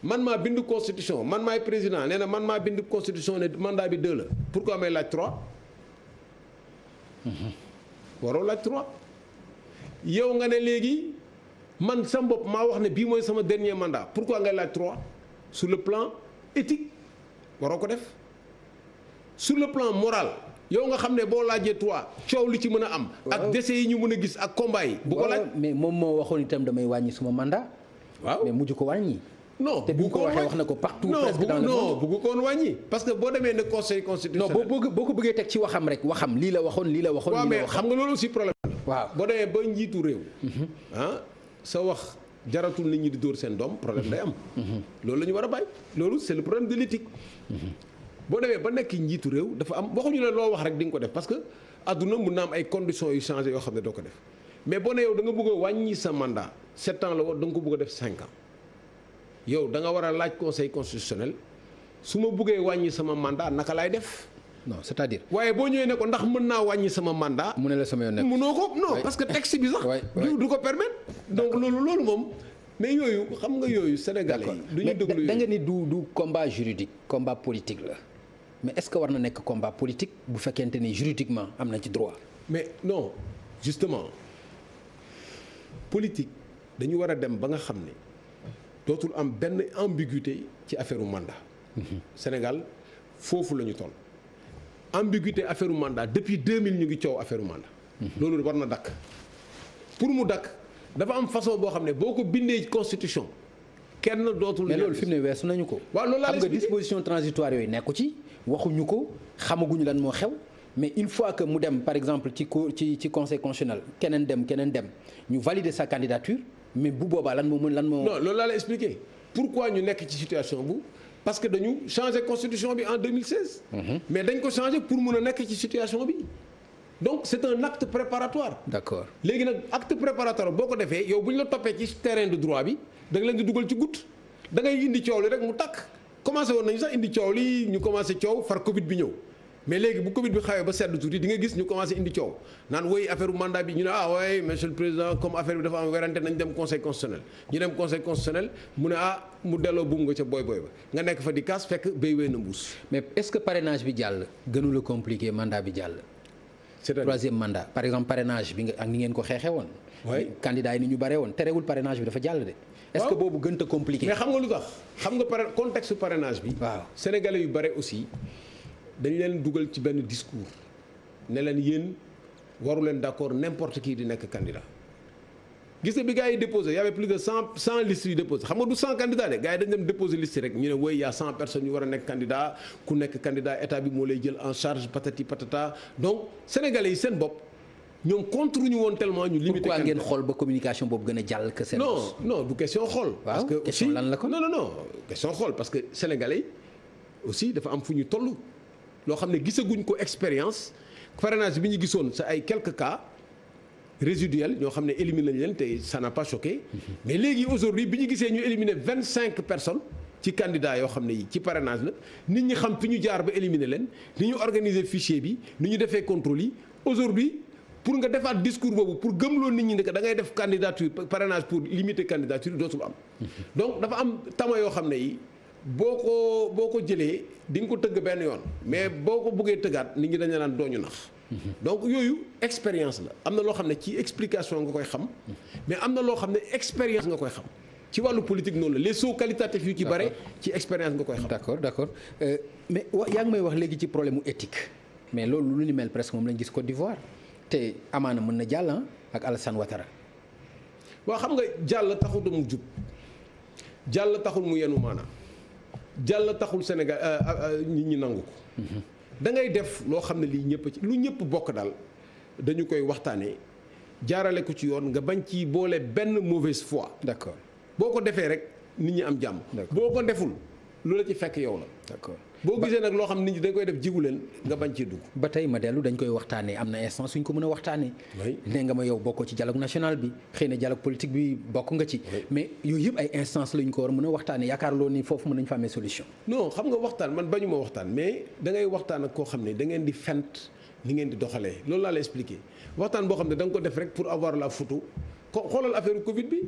man maa bind constitution man maay président nee na man maa bind constitution ne mandat bi 2 la pourquoi may laaj 3. waroo laaj 3. yow nga ne léegi man sama bopp maa wax ne bii mooy sama dernier mandat pourquoi ngay laaj 3 sur le plan éthique waroo ko def sur le plan moral. yow nga xam ne boo laajee 3 coow li ci mën a am. ak décès yi ñu mën a gis ak combat yi. bu ko laaj mais moom moo waxoon itam damay wàññi suma mandat. waaw mais mujj ko wàññi. non te bu ko waxee wax na ko partout. presque dans le monde non bëgg ko woon wàññi. parce que boo demee ne conseil constitutionnel. non boo ko bëggee teg ci waxam rek waxam lii la waxoon lii la waxoon. waaw mais xam nga loolu aussi problème la. waaw boo demee ba njiitu réew. sa wax jaratul nit ñi di dóor seen doom problème day am. loolu la ñu war a bàyyi. loolu c'est le problème de l'éthique. boo demee ba nekk njiitu réew dafa am waxuñu la loo wax rek di nga ko def parce que adduna mun na am ay conditions yu changé yoo xam ne doo ko def mais boo ne yow da nga bëgg a wàññi sa mandat 7 ans la woon da nga ko bëgg a def 5 ans yow da nga war a laaj conseil constitutionnel su ma bëggee wàññi sama mandat naka laay def. non c'est-à-dire. waaye boo ñëwee ne ko ndax mën naa wàññi sama mandat. mu ne la sama yoon nekk mënoo ko non parce que texte bi sax. du ko permettre. donc loolu moom. mais yooyu xam nga yooyu sénégalais yi. du ñu déglu da nga ni du combat juridique combat politique la. mais est-ce que war na nekk combat politique bu fekkente ni juridiquement am na ci droit. mais non justement politique dañu war a dem ba nga xam ne dootul am benn ambiguïté ci affaire mandat. Sénégal foofu la ñu toll. ambiguïté affaire mandat depuis 2000 ñu ngi coow affaire mandat. loolu war na dakk pour mu dakk dafa am façon boo xam ne boo ko bindee constitution kenn dootul. mais loolu fi mu ne weesu nañu ko. waaw loolu laa xam nga disposition transitoire yooyu nekku ci. waxuñu ko xamaguñu lan moo xew mais une fois que mu dem par exemple ci conseil constitutionnel keneen dem ñu valider sa candidature mais bu boobaa lan moo. non loolu laa la expliquer pourquoi ñu nekk ci situation bu parce que dañu changer constitution bi en 2016. mais dañ ko changer pour mun a nekk ci situation bi donc c'est un acte préparatoire. d'accord léegi nag acte préparatoire boo ko defee yow bu ñu la toppee ci terrain de droit bi da nga leen di dugal ci goutte da ngay indi coow li rek mu takk. commencé woon nañu sax indi coow li ñu commencé coow far Covid bi ñëw mais léegi bu Covid bi xawee ba sedd tuuti di nga gis ñu commencé indi coow naan woy affaire mandat bi ñu ne oui monsieur le président comme affaire bi dafa am werante nañ dem conseil constitutionnel ñu dem conseil constitutionnel mu ne mu delloo buum nga ca boy ba nga nekk fa di kaas fekk béy wéy na mbuus. mais est-ce que parrainage bi jàll gënu la compliqué mandat bi jàll. c'est-à-dire troisième mandat par exemple parrainage bi nga ak ni ngeen ko xeexee woon. oui candidat yi ni ñu bare woon terewul parrainage bi dafa jàll de. est-ce que boobu gën a compliqué. mais xam nga lu tax xam nga contexte parrainage bi. waaw sénégalais yu bare aussi dañu leen dugal ci benn discours ne leen yéen waru leen d'accord n'importe qui di nekk candidat. gis nga bi gars yi déposé y avait plus de 100 listes yu déposé xam nga du 100 candidats de gars yi dañ dem déposé liste rek ñu ne woy y a 100 personnes yu war a nekk candidat ku nekk candidat état bi moo lay jël en charge patati patata donc sénégalais yi seen bopp. ñoom contre ñu woon tellement ñu limité. pourquoi ngeen xool ba communication boobu gën a jàll que seen. non du question xool. parce que question lan la ko non question xool parce que sénégalais aussi dafa am fu ñu toll. loo xam ne gisaguñ ko expérience parrainage bi ñu gisoon sa ay quelques cas résiduels ñoo xam ne éliminé nañ leen te ça n'a pas choqué. mais léegi aujourd'hui bi ñu gisee ñu éliminé 25 personnes ci candidats yoo xam ne yi ci parrainage la nit ñi xam fi ñu jaar ba éliminé leen ni ñu organiser fichier bi ni ñu defee contrôle yi aujourd'hui pour nga defaat discours boobu pour gëmloo nit ñi ne da ngay def candidature parrainage pour limiter candidature dootul am. donc dafa am tama yoo xam ne yi boo ko jëlee di nga ko tëgg benn yoon mais boo ko bëggee tëggaat nit ñi dañu naan dooñu nax. donc yooyu expérience la am na loo xam ne ci explication nga koy xam mais am na loo xam ne expérience nga koy xam ci wàllu politique noonu la les sauts qualitatifs yu ci bare ci expérience nga koy xam. d'accord mais yaa ngi may wax léegi ci problème mu éthique mais loolu lu ni mel presque moom lañ gis Côte d'Ivoire. te amaana mën na jàll ak Alassane Ouattara. waaw xam nga jàll taxul mu jub jàll taxul mu yenu maanaam jàll taxul Sénégal nit ñi nangu ko. da ngay def loo xam ne lii ñëpp ci lu ñëpp bokk daal dañu koy waxtaanee jaarale ko ci yoon nga bañ ci boole benn mauvaise foi. d'accord boo ko defee rek nit ñi am jàmm. boo ko deful lu la ci fekk yow la. d'accord boo gisee nag loo xam nit ñi dañ koy def jigu leen nga bañ ci dugg. ba tey ma dellu dañ koy waxtaanee am na instance suñ ko mën a waxtaanee. nee nga ma yow bokkoo ci dialogue national bi xëy na dialogue politique bi bokk nga ci. mais yooyu yëpp ay instance lañ ko war a mën a waxtaanee yaakaar loo ni foofu mën nañ fa amee solution. non xam nga waxtaan man bañu ma waxtaan mais da ngay waxtaan ak koo xam ne da ngeen di fent li ngeen di doxalee loolu laa la expliqué waxtaan boo xam ne da nga ko def rek pour avoir la photo xoolal affaire Covid bi.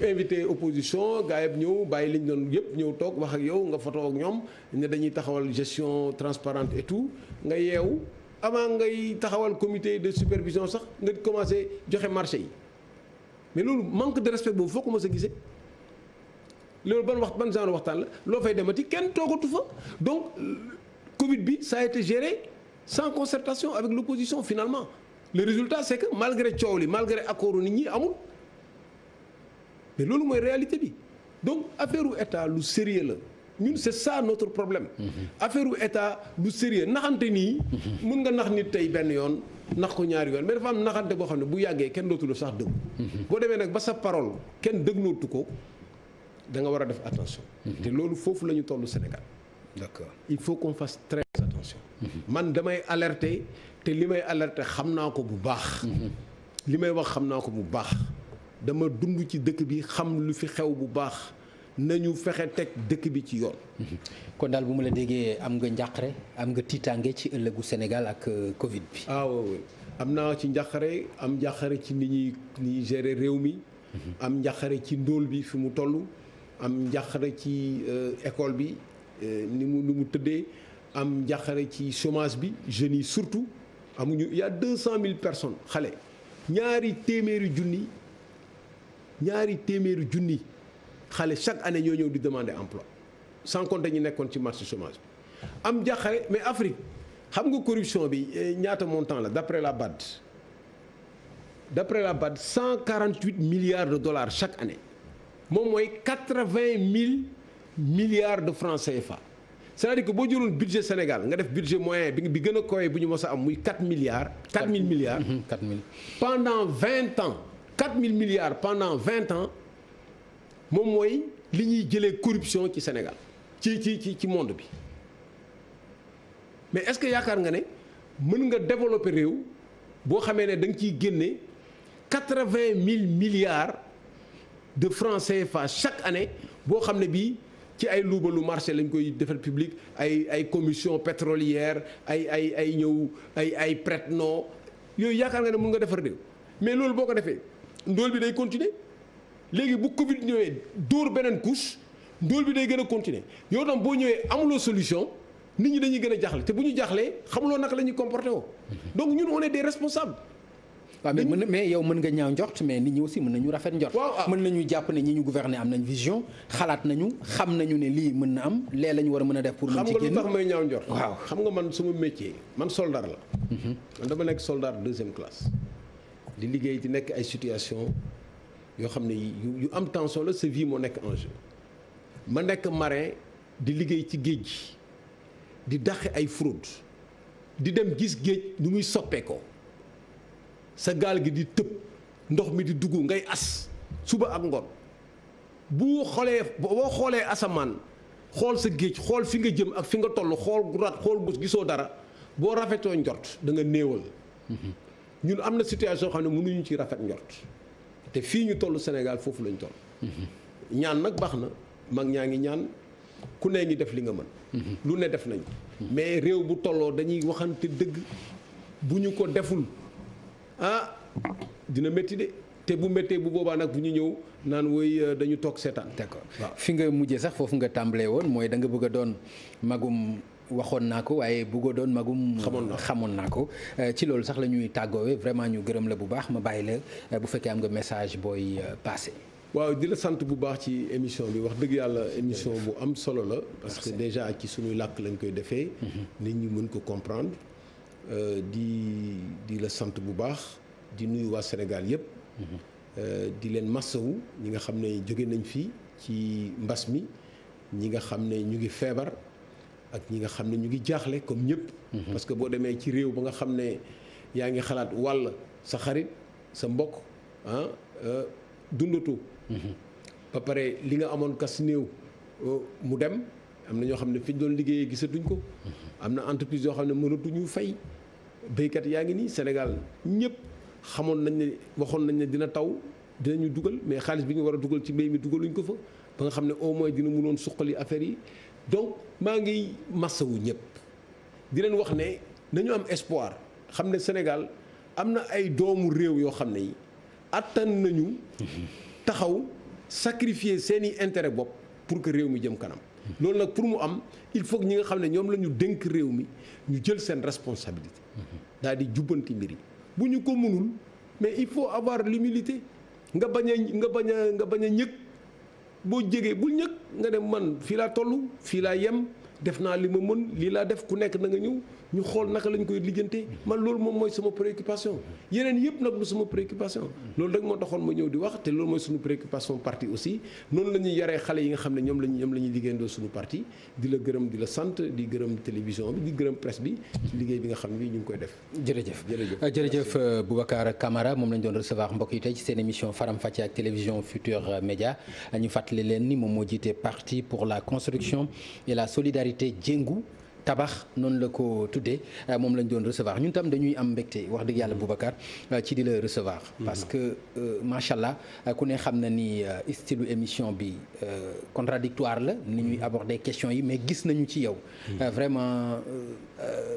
invité opposition gars yëpp ñëw bàyyi liñ doon yëpp ñëw toog wax ak yow nga photo ak ñoom ne dañuy taxawal gestion transparente et tout nga yeewu avant ngay taxawal comité de supervision sax nga commencé joxe marché yi mais loolu manque de respect boobu foo ko mës a gisee loolu ban genre waxtaan la loo fay demati kenn toogatu fa donc Covid bi ça a été géré sans concertation avec l'opposition finalement le résultat c'est que malgré coow li malgré accord nit ñi amul. mais loolu mooy réalité bi donc affaire u état lu sérieux la ñun c'est ça notre problème. affaire u état lu sérieux naxante nii. mun nga nax nit tey benn yoon nax ko ñaari yoon mais dafa am naxante boo xam ne bu yàggee kenn dootul sax dëgg. boo demee nag ba sa parole kenn dëglootu ko da nga war a def attention. te loolu foofu la ñu tollu Sénégal. d'accord il faut qu'on fasse très attention. man damay alerter te li may alerter xam naa ko bu baax. li may wax xam naa ko bu baax. dama dund ci dëkk bi xam lu fi xew bu baax nañu fexe teg dëkk bi ci yoon. kon daal bu ma la déggee am nga njàqare am nga tiitaange ci ëllëgu Sénégal ak Covid bi. ah oui am naa ci njàqare am njàqare ci ni ñuy gérer réew mi. am njàqare ci ndóol bi fi mu toll. am njàqare ci école bi ni mu tëddee am njàqare ci chômage bi jeunes yi surtout amuñu il y a 200 000 personnes xale ñaari téeméeri junni xale chaque année ñoo ñëw di demander emploi sans compter ñi nekkoon ci marché chômage bi am jàqare mais Afrique xam nga corruption bi ñaata montant la d'après la BAD 148 milliards de dollars chaque année moom mooy 80 000 milliards de francs CFA c'est-à-dire que boo jëloon budget Sénégal nga def budget moyen bi gën a koy bu ñu mos a am muy 4 milliards 4 000 milliards pendant 20 ans 4 000 milliards pendant 20 ans moom mooy li ñuy jëlee corruption ci Sénégal ci monde bi mais est-ce que yaakaar nga ne mën nga développer réew boo xamee ne da nga ciy génne 80 000 milliards de francs CFA chaque année boo xam ne bii ci ay luubalu marché lañ koy defal public ay commission pétrolière ay ñëw ay prête-nom yooyu yaakaar nga ne mën nga defar réew mais loolu boo ko defee ndóol bi day continuer léegi bu Covid ñëwee dóor beneen couche ndóol bi day gën a continuer yow tam boo ñëwee amuloo solution nit ñi dañuy gën a jaaxle te bu ñu jaaxlee xamuloo naka la ñuy comporté woo donc ñun on est des responsables. waaw mais yow mën nga ñaaw njort mais nit ñi aussi mën nañu rafet njort. mën nañu jàpp ne ñi ñu gouverner am nañ vision xalaat nañu xam nañu ne lii mën na am lee la ñu war a mën a def pour mën ci génn. xam nga lu tax may ñaaw njort. waaw xam nga man sama métier man soldat la. man dama nekk soldat deuxième classe. di liggéey di nekk ay situation yoo xam ne yu am tension la sa vie moo nekk en jeu ma nekk marin di liggéey ci géej gi di dàqe ay fraude di dem gis géej nu muy soppeekoo sa gaal gi di tëb ndox mi di dugg ngay as suba ak ngoon boo xoolee asamaan xool sa géej xool fi nga jëm ak fi nga toll xool rat xool bés gisoo dara boo rafetoo njort da nga néewal ñun am na situation xam ne mënuñu ci rafet njort te fii ñu toll Sénégal foofu lañ toll ñaan nag baax na mag ñaa ngi ñaan ku ne ngi def li nga mën lu ne def nañ mais réew bu tolloo dañuy waxante dëgg bu ñu ko deful dina métti de te bu méttee bu boobaa nag bu ñu ñëw naan woy dañu toog seetaan. d'accord fi nga mujjee sax foofu nga tàmbalee woon mooy da nga bëgg a doon magum waxoon naa ko waaye bëggoo doon magum. xamoon naa ko ci loolu sax la ñuy tàggoowee vraiment ñu gërëm la bu baax ma bàyyi la bu fekkee am nga message booy passé. waaw di la sant bu baax ci émission bi wax dëgg yàlla émission bu am solo la. parce que déjà ci suñuy làkk lañ koy defee. nit ñi mën ko comprendre di la sant bu baax di nuyu waa Sénégal yëpp. di leen massawu ñi nga xam ne jóge nañ fii ci mbas mi ñi nga xam ne ñu ngi feebar ak ñi nga xam ne ñu ngi jaaxle comme ñëpp. parce que boo demee ci réew ba nga xam ne yaa ngi xalaat wàll sa xarit sa mbokk dundatu. ba pare li nga amoon kas néew mu dem am na ñoo xam ne fi ñu doon liggéeyee gisatuñ ko. am na entreprise yoo xam ne mënatuñu fay. béykat yaa ngi nii Sénégal ñëpp xamoon nañ ne waxoon nañ ne dina taw dinañu dugal mais xaalis bi ñu war a dugal ci mbéy mi dugaluñ ko fa ba nga xam ne au moins dina mënoon suqali affaire yi donc maa ngi massawu ñëpp di leen wax ne nañu am espoir xam ne Sénégal am na ay doomu réew yoo xam ne yi attan nañu taxaw sacrifier seeni intérêt bopp pour que réew mi jëm kanam. loolu nag pour mu am il faut que ñi nga xam ne ñoom la ñu dénk réew mi ñu jël seen responsabilité daal di jubbanti mbir yi bu ñu ko mënul mais il faut avoir l'humilité nga bañ a ñëg boo jegee bul ñëg nga dem man fii laa toll fii laa yem def naa li ma mën lii laa def ku nekk na nga ñëw ñu xool naka lañ koy lijjantee man loolu moom mooy sama préoccupation yeneen yëpp nag du sama préoccupation loolu rek moo taxoon ma ñëw di wax te loolu mooy suñu préoccupation parti aussi noonu la ñuy yaree xale yi nga xam ne ñoom la ñuy liggéeyandoo suñu parti di la gërëm di la sant di gërëm télévision bi di gërëm presse bi ci liggéey bi nga xam ne ñu ngi koy def. jërëjëf Boubacar Camara moom lañ doon recevoir mbokk yi tey ci seen émission Faram Facce ak télévision Futurs Médias ñu fàttali leen ni moom moo jiite parti pour la construction et la solidarité Jéngu tabax noonu la ko tuddee moom lañ doon recevoir ñun tam dañuy am mbégte wax dëgg yàlla Boubacar ci di la recevoir. parce que macha allah ku ne xam na ni style émission bi contradictoire la ni ñuy aborder questions yi mais gis nañu ci yow. vraiment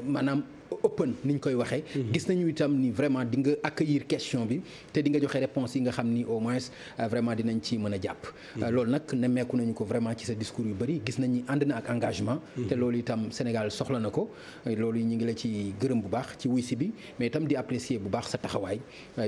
maanaam open ni ñu koy waxee. gis nañu itam ni vraiment di nga accueillir question bi te di nga joxe réponse yi nga xam ni au moins vraiment dinañ ci mën a jàpp. loolu nag nemmeeku nañu ko vraiment ci sa discours yu bëri gis nañ ni ànd na ak engagement. te loolu itam Sénégal soxla na ko loolu ñu ngi la ci gërëm bu baax ci wuy si bi mais itam di apprécier bu baax sa taxawaay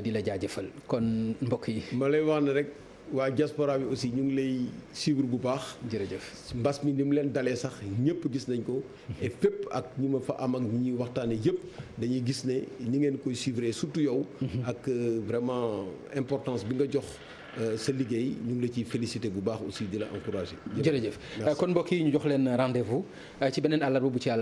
di la jaajëfal kon mbokk yi. ma lay wax ne rek waa diaspora bi aussi ñu ngi lay suivre bu baax. jërëjëf mbas mi ni mu leen dalee sax ñëpp gis nañ ko. et fépp ak ñi ma fa am ak ñi ñuy waxtaanee yëpp dañuy gis ne ni ngeen koy suivre surtout yow. ak vraiment importance bi nga jox. sa liggéey ñu ngi la ciy félicité bu baax aussi di la encouragé. jërëjëf kon mbokk yi ñu jox leen rendez-vous ci beneen àllarba bu ci àll.